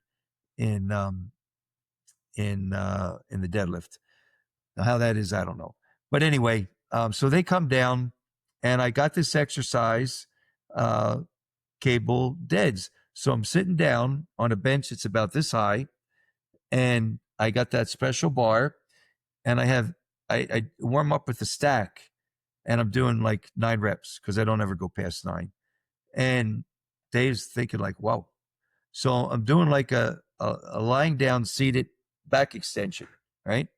in the deadlift. Now, how that is, I don't know. But anyway, so they come down, and I got this exercise, cable deads. So I'm sitting down on a bench. It's about this high, and I got that special bar, and I warm up with the stack, and I'm doing like 9 reps because I don't ever go past 9. And Dave's thinking like, wow. So I'm doing like a lying down seated back extension, right?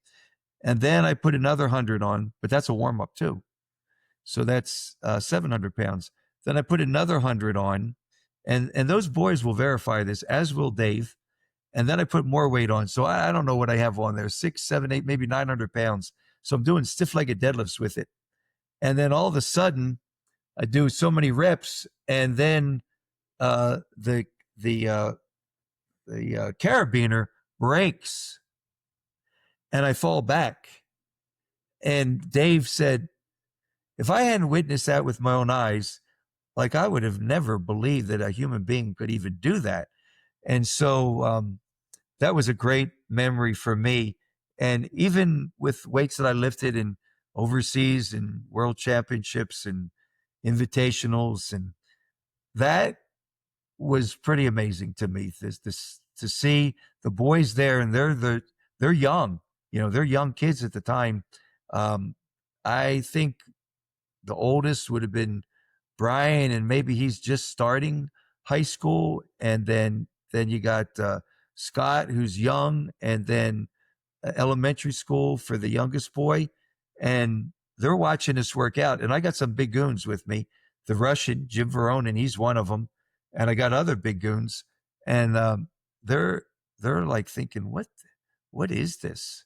And then I put another 100 on, but that's a warm up too. So that's 700 pounds. Then I put another 100 on, and those boys will verify this, as will Dave. And then I put more weight on. So I don't know what I have on there, 6, 7, 8, maybe 900 pounds. So I'm doing stiff-legged deadlifts with it. And then all of a sudden, I do so many reps, and then the carabiner breaks, and I fall back. And Dave said, if I hadn't witnessed that with my own eyes, like, I would have never believed that a human being could even do that. And so that was a great memory for me. And even with weights that I lifted in overseas and world championships and invitationals, and that was pretty amazing to me. This to see the boys there, and they're young, they're young kids at the time. I think the oldest would have been Brian, and maybe he's just starting high school. And then you got Scott, who's young, and then elementary school for the youngest boy. And they're watching us work out. And I got some big goons with me. The Russian, Jim Veronin, he's one of them. And I got other big goons. And they're like thinking, what is this?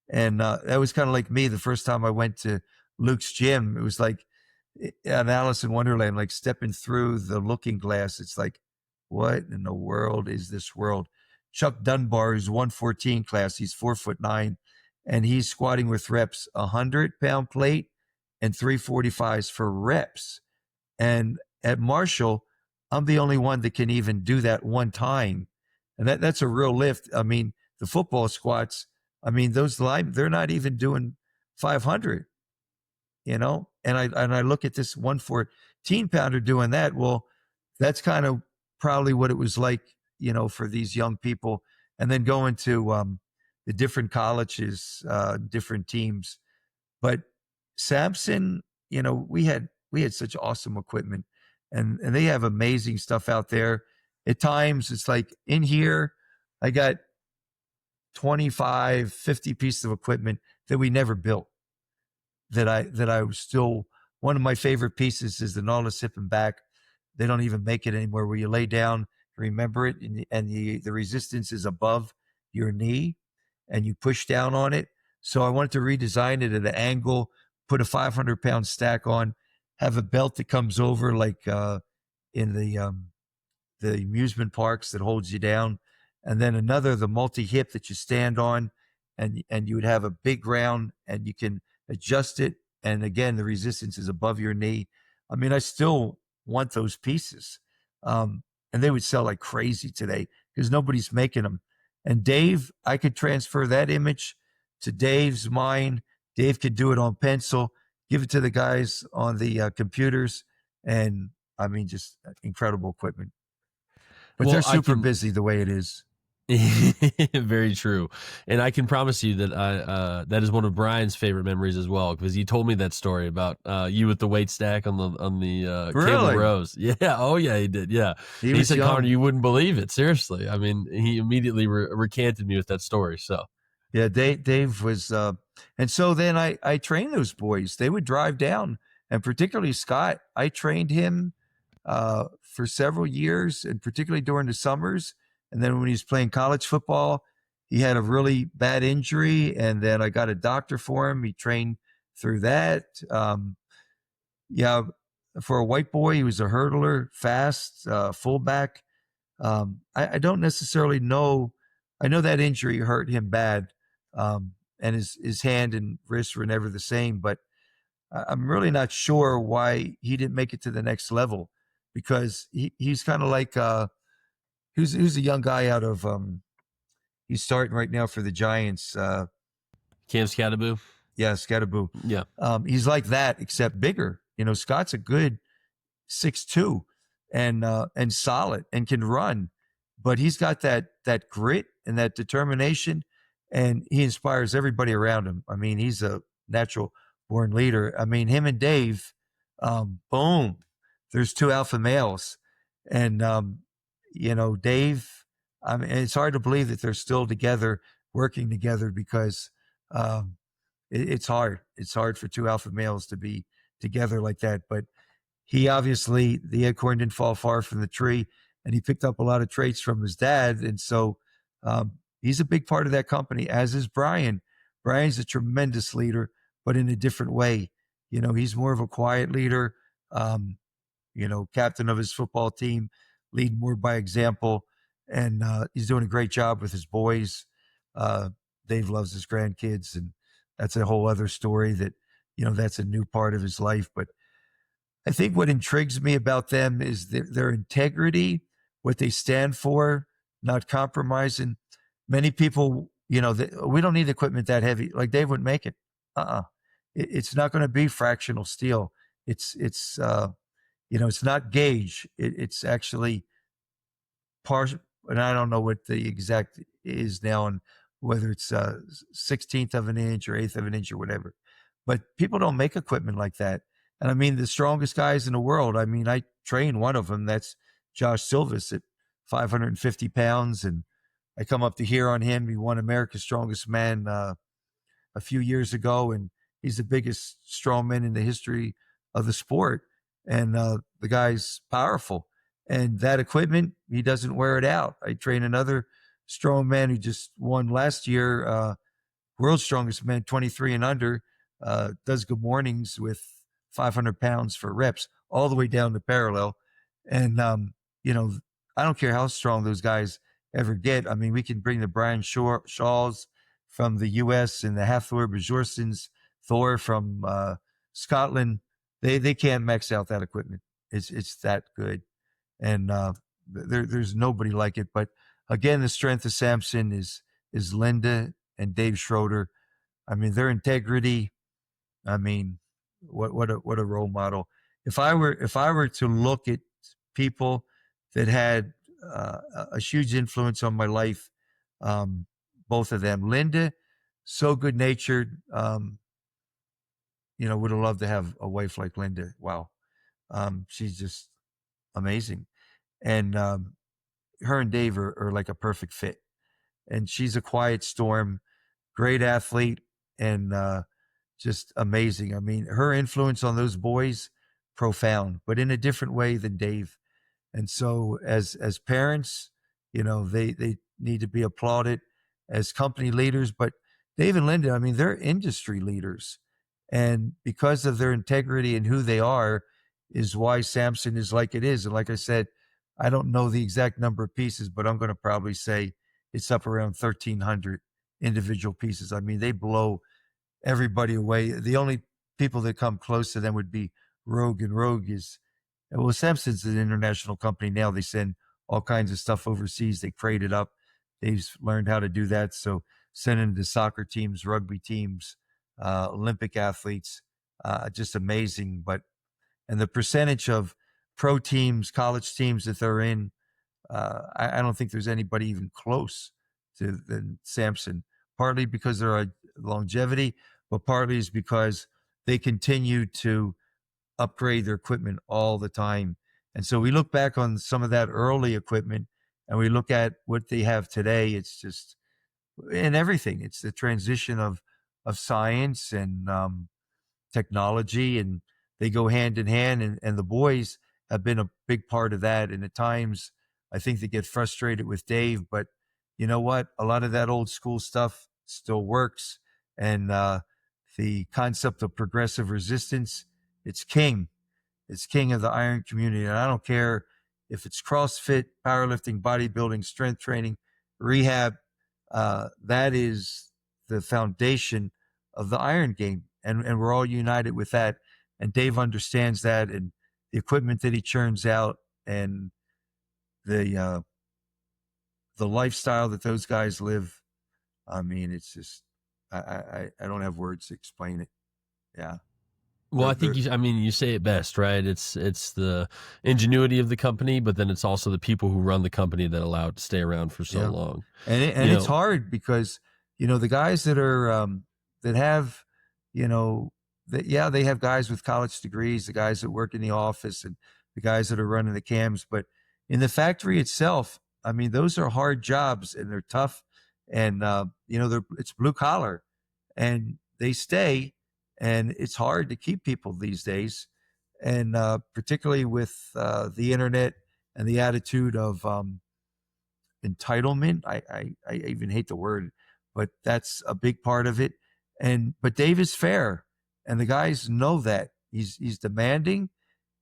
And that was kind of like me the first time I went to Luke's gym. It was like an Alice in Wonderland, like stepping through the looking glass. It's like, what in the world is this world? Chuck Dunbar is 114 class. He's 4'9", and he's squatting with reps, 100-pound plate and 345s for reps. And at Marshall, I'm the only one that can even do that one time. And that's a real lift. I mean, the football squats, I mean, those they're not even doing 500, And I look at this 114-pounder doing that. Well, that's kind of probably what it was like, for these young people. And then going to the different colleges, different teams. But Samson, we had such awesome equipment, and they have amazing stuff out there. At times it's like, in here, I got 25, 50 pieces of equipment that we never built, that I was still, one of my favorite pieces is the Nautilus hip and back. They don't even make it anymore, where you lay down, remember it, and the resistance is above your knee, and you push down on it. So I wanted to redesign it at an angle, put a 500-pound stack on, have a belt that comes over, like in the the amusement parks that holds you down, and then another, the multi-hip that you stand on, and you would have a big ground and you can adjust it. And again, the resistance is above your knee. I mean, I still want those pieces. And they would sell like crazy today because nobody's making them. And Dave, I could transfer that image to Dave's mind. Dave could do it on pencil, give it to the guys on the computers. And I mean, just incredible equipment. But they're super busy the way it is. Very true. And I can promise you that that is one of Brian's favorite memories as well, because he told me that story about you with the weight stack on the Really? cable rows. Yeah. Oh yeah, he did. Yeah. He said, young. Connor, you wouldn't believe it. Seriously. I mean, he immediately recanted me with that story. So yeah, Dave was, and so then I trained those boys. They would drive down, and particularly Scott, I trained him for several years, and particularly during the summers. And then when he was playing college football, he had a really bad injury, and then I got a doctor for him. He trained through that. Yeah, for a white boy, he was a hurdler, fast, fullback. I don't necessarily know. I know that injury hurt him bad, and his hand and wrist were never the same. But I'm really not sure why he didn't make it to the next level, because he's kind of like who's a young guy out of he's starting right now for the Giants. Cam Skattebo. Yeah, Skattebo. Yeah. He's like that, except bigger. Scott's a good 6'2" and solid and can run, but he's got that grit and that determination, and he inspires everybody around him. I mean, he's a natural born leader. I mean, him and Dave, boom, there's two alpha males. And Dave, I mean, it's hard to believe that they're still together, working together, because it's hard. It's hard for two alpha males to be together like that. But he obviously, the acorn didn't fall far from the tree, and he picked up a lot of traits from his dad. And so he's a big part of that company, as is Brian. Brian's a tremendous leader, but in a different way. He's more of a quiet leader, captain of his football team, leading more by example. And he's doing a great job with his boys. Dave loves his grandkids, and that's a whole other story that, that's a new part of his life. But I think what intrigues me about them is their integrity, what they stand for, not compromising. Many people, we don't need equipment that heavy. Like Dave wouldn't make it. It's not going to be fractional steel. It's not gauge. It's actually partial. And I don't know what the exact is now, and whether it's 16th of an inch or 1/8 of an inch or whatever. But people don't make equipment like that. And I mean, the strongest guys in the world, I mean, I train one of them. That's Josh Silvis at 550 pounds. And I come up to here on him. He won America's Strongest Man a few years ago. And he's the biggest strongman in the history of the sport. And the guy's powerful. And that equipment, he doesn't wear it out. I train another strongman who just won last year, World's Strongest Man, 23 and under, does good mornings with 500 pounds for reps, all the way down to parallel. And, I don't care how strong those guys ever get. I mean, we can bring the Brian Shaws from the U.S. and the Hathor Bjornsons, Thor from Scotland. They can't max out that equipment. It's that good. And there's nobody like it. But again, the strength of Samson is Linda and Dave Schroeder. I mean, their integrity. I mean, what a role model. If I were to look at people that had a huge influence on my life, both of them, Linda, so good natured. Would have loved to have a wife like Linda. Wow, she's just amazing. And her and Dave are like a perfect fit. And she's a quiet storm, great athlete, and just amazing. I mean, her influence on those boys, profound, but in a different way than Dave. And so as parents, they need to be applauded as company leaders. But Dave and Linda, I mean, they're industry leaders. And because of their integrity and who they are, is why Samson is like it is. And like I said, I don't know the exact number of pieces, but I'm going to probably say it's up around 1,300 individual pieces. I mean, they blow everybody away. The only people that come close to them would be Rogue, and Rogue is, well, Samson's an international company now. They send all kinds of stuff overseas. They crate it up. They've learned how to do that. So sending to soccer teams, rugby teams, Olympic athletes, just amazing. And the percentage of pro teams, college teams that they're in, I don't think there's anybody even close to than Samson. Partly because of their longevity, but partly is because they continue to upgrade their equipment all the time. And so we look back on some of that early equipment and we look at what they have today. It's just in everything. It's the transition of science and technology, and they go hand in hand. And the boys have been a big part of that. And at times, I think they get frustrated with Dave, but you know what? A lot of that old school stuff still works. And the concept of progressive resistance, it's king. It's king of the iron community. And I don't care if it's CrossFit, powerlifting, bodybuilding, strength training, rehab. That is the foundation of the iron game. And we're all united with that. And Dave understands that, and the equipment that he churns out, and the lifestyle that those guys live. I mean, it's just, I don't have words to explain it. Yeah. Well, I think you say it best, right? It's the ingenuity of the company, but then it's also the people who run the company that allow it to stay around for so long. And it's hard because, the guys that are, that have, they have guys with college degrees, the guys that work in the office, and the guys that are running the cams. But in the factory itself, I mean, those are hard jobs and they're tough, and it's blue collar, and they stay, and it's hard to keep people these days, and particularly with the internet and the attitude of entitlement. I even hate the word, but that's a big part of it. But Dave is fair, and the guys know that. He's demanding.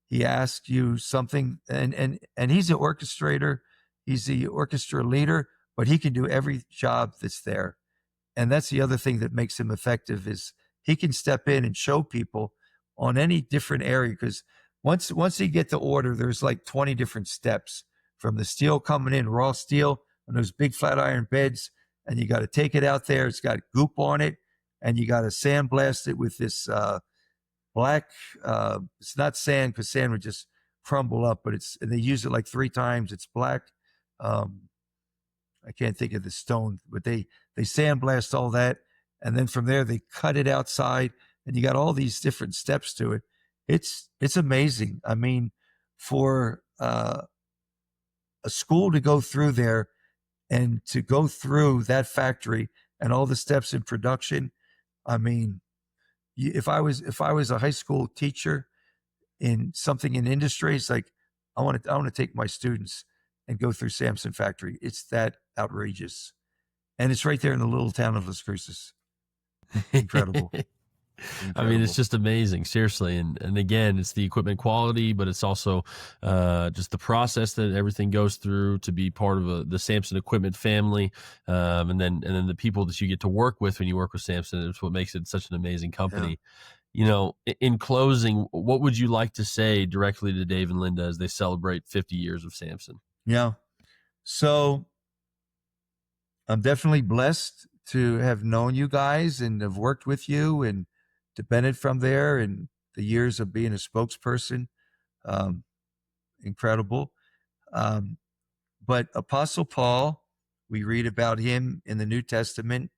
He asks you something, and he's an orchestrator. He's the orchestra leader, but he can do every job that's there. And that's the other thing that makes him effective, is he can step in and show people on any different area. Because once you get the order, there's like 20 different steps, from the steel coming in, raw steel, on those big flat iron beds, and you got to take it out there. It's got goop on it, and you got to sandblast it with this black. It's not sand, because sand would just crumble up, but and they use it like 3 times. It's black. I can't think of the stone, but they sandblast all that, and then from there they cut it outside, and you got all these different steps to it. It's amazing. I mean, for a school to go through there and to go through that factory and all the steps in production, I mean, if I was a high school teacher in something in industry, it's like, I want to take my students and go through Samson factory. It's that outrageous. And it's right there in the little town of Las Cruces. Incredible. I mean, it's just amazing, seriously. And again, it's the equipment quality, but it's also just the process that everything goes through to be part of the Samson equipment family. And then the people that you get to work with when you work with Samson is what makes it such an amazing company. Yeah. In closing, what would you like to say directly to Dave and Linda as they celebrate 50 years of Samson? Yeah. So I'm definitely blessed to have known you guys and have worked with you and to benefit from there, and the years of being a spokesperson. Incredible. But Apostle Paul, we read about him in the New Testament,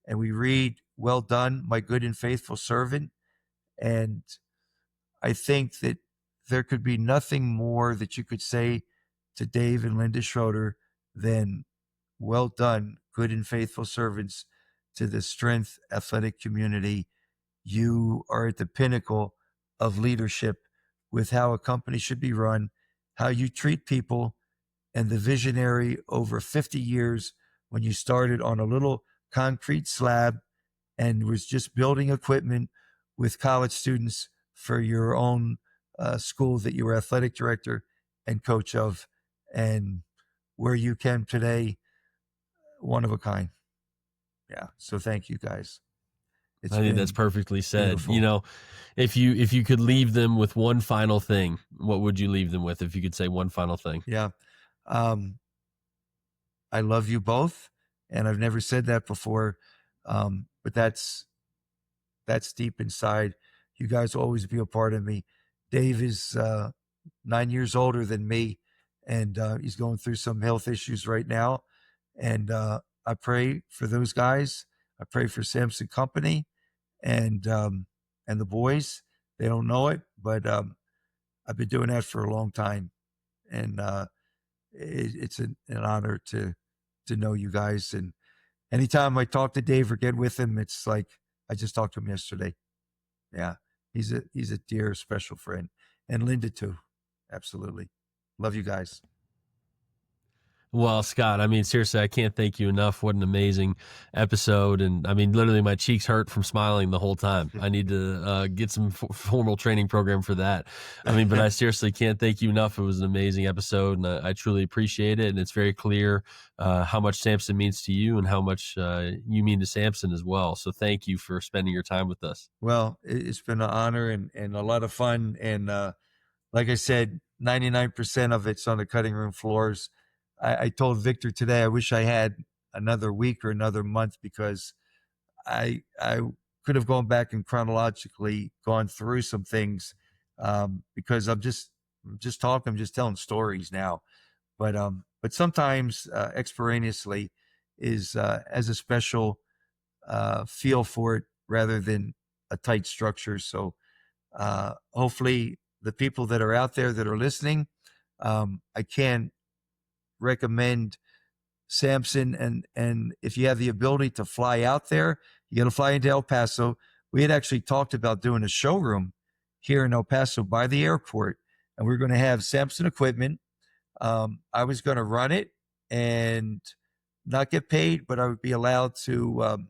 and we read, "Well done, my good and faithful servant." And I think that there could be nothing more that you could say to Dave and Linda Schroeder than, "Well done, good and faithful servants to the Strength Athletic community. You are at the pinnacle of leadership with how a company should be run, how you treat people, and the visionary over 50 years when you started on a little concrete slab and was just building equipment with college students for your own school that you were athletic director and coach of. and where you came today, one of a kind. Yeah. So thank you guys. I think that's perfectly said. Beautiful. You know, if you could leave them with one final thing, what would you leave them with if you could say one final thing? Yeah. I love you both, and I've never said that before, but that's deep inside. You guys will always be a part of me. Dave is 9 years older than me, and he's going through some health issues right now. And I pray for those guys. I pray for Samson Company and the boys. They don't know it, but I've been doing that for a long time, and it's an honor to know you guys. And anytime I talk to Dave or get with him, it's like I just talked to him yesterday. Yeah, he's a dear, special friend, and Linda too. Absolutely, love you guys. Well, Scott, I mean, seriously, I can't thank you enough. What an amazing episode. And I mean, literally my cheeks hurt from smiling the whole time. I need to get some formal training program for that. I mean, but I seriously can't thank you enough. It was an amazing episode, and I truly appreciate it. And it's very clear how much Samson means to you and how much you mean to Samson as well. So thank you for spending your time with us. Well, it's been an honor and a lot of fun. And like I said, 99% of it's on the cutting room floors. I told Victor today, I wish I had another week or another month, because I could have gone back and chronologically gone through some things, because I'm just talking, I'm just telling stories now. But sometimes extemporaneously is as a special feel for it rather than a tight structure. So hopefully the people that are out there that are listening, I can't recommend Samson, and if you have the ability to fly out there, you got to fly into El Paso. We had actually talked about doing a showroom here in El Paso by the airport, and we're going to have Samson equipment. I was going to run it and not get paid, but I would be allowed to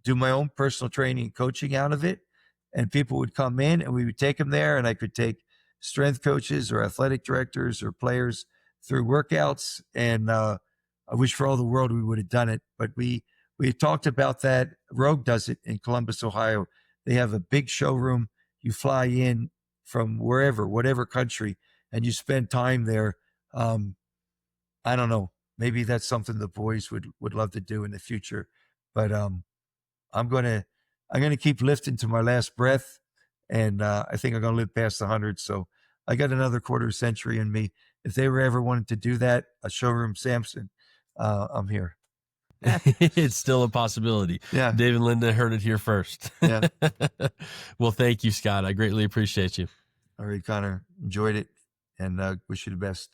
do my own personal training and coaching out of it, and people would come in and we would take them there, and I could take strength coaches or athletic directors or players through workouts. And I wish for all the world we would have done it, but we talked about that. Rogue does it in Columbus, Ohio. They have a big showroom. You fly in from wherever, whatever country, and you spend time there. I don't know. Maybe that's something the boys would love to do in the future. But I'm gonna keep lifting to my last breath, and I think I'm gonna live past 100. So I got another quarter century in me. If they were ever wanted to do that, a showroom Samson, I'm here. It's still a possibility. Yeah. Dave and Linda heard it here first. Yeah. Well, thank you, Scott. I greatly appreciate you. All right, Connor. Enjoyed it, and wish you the best.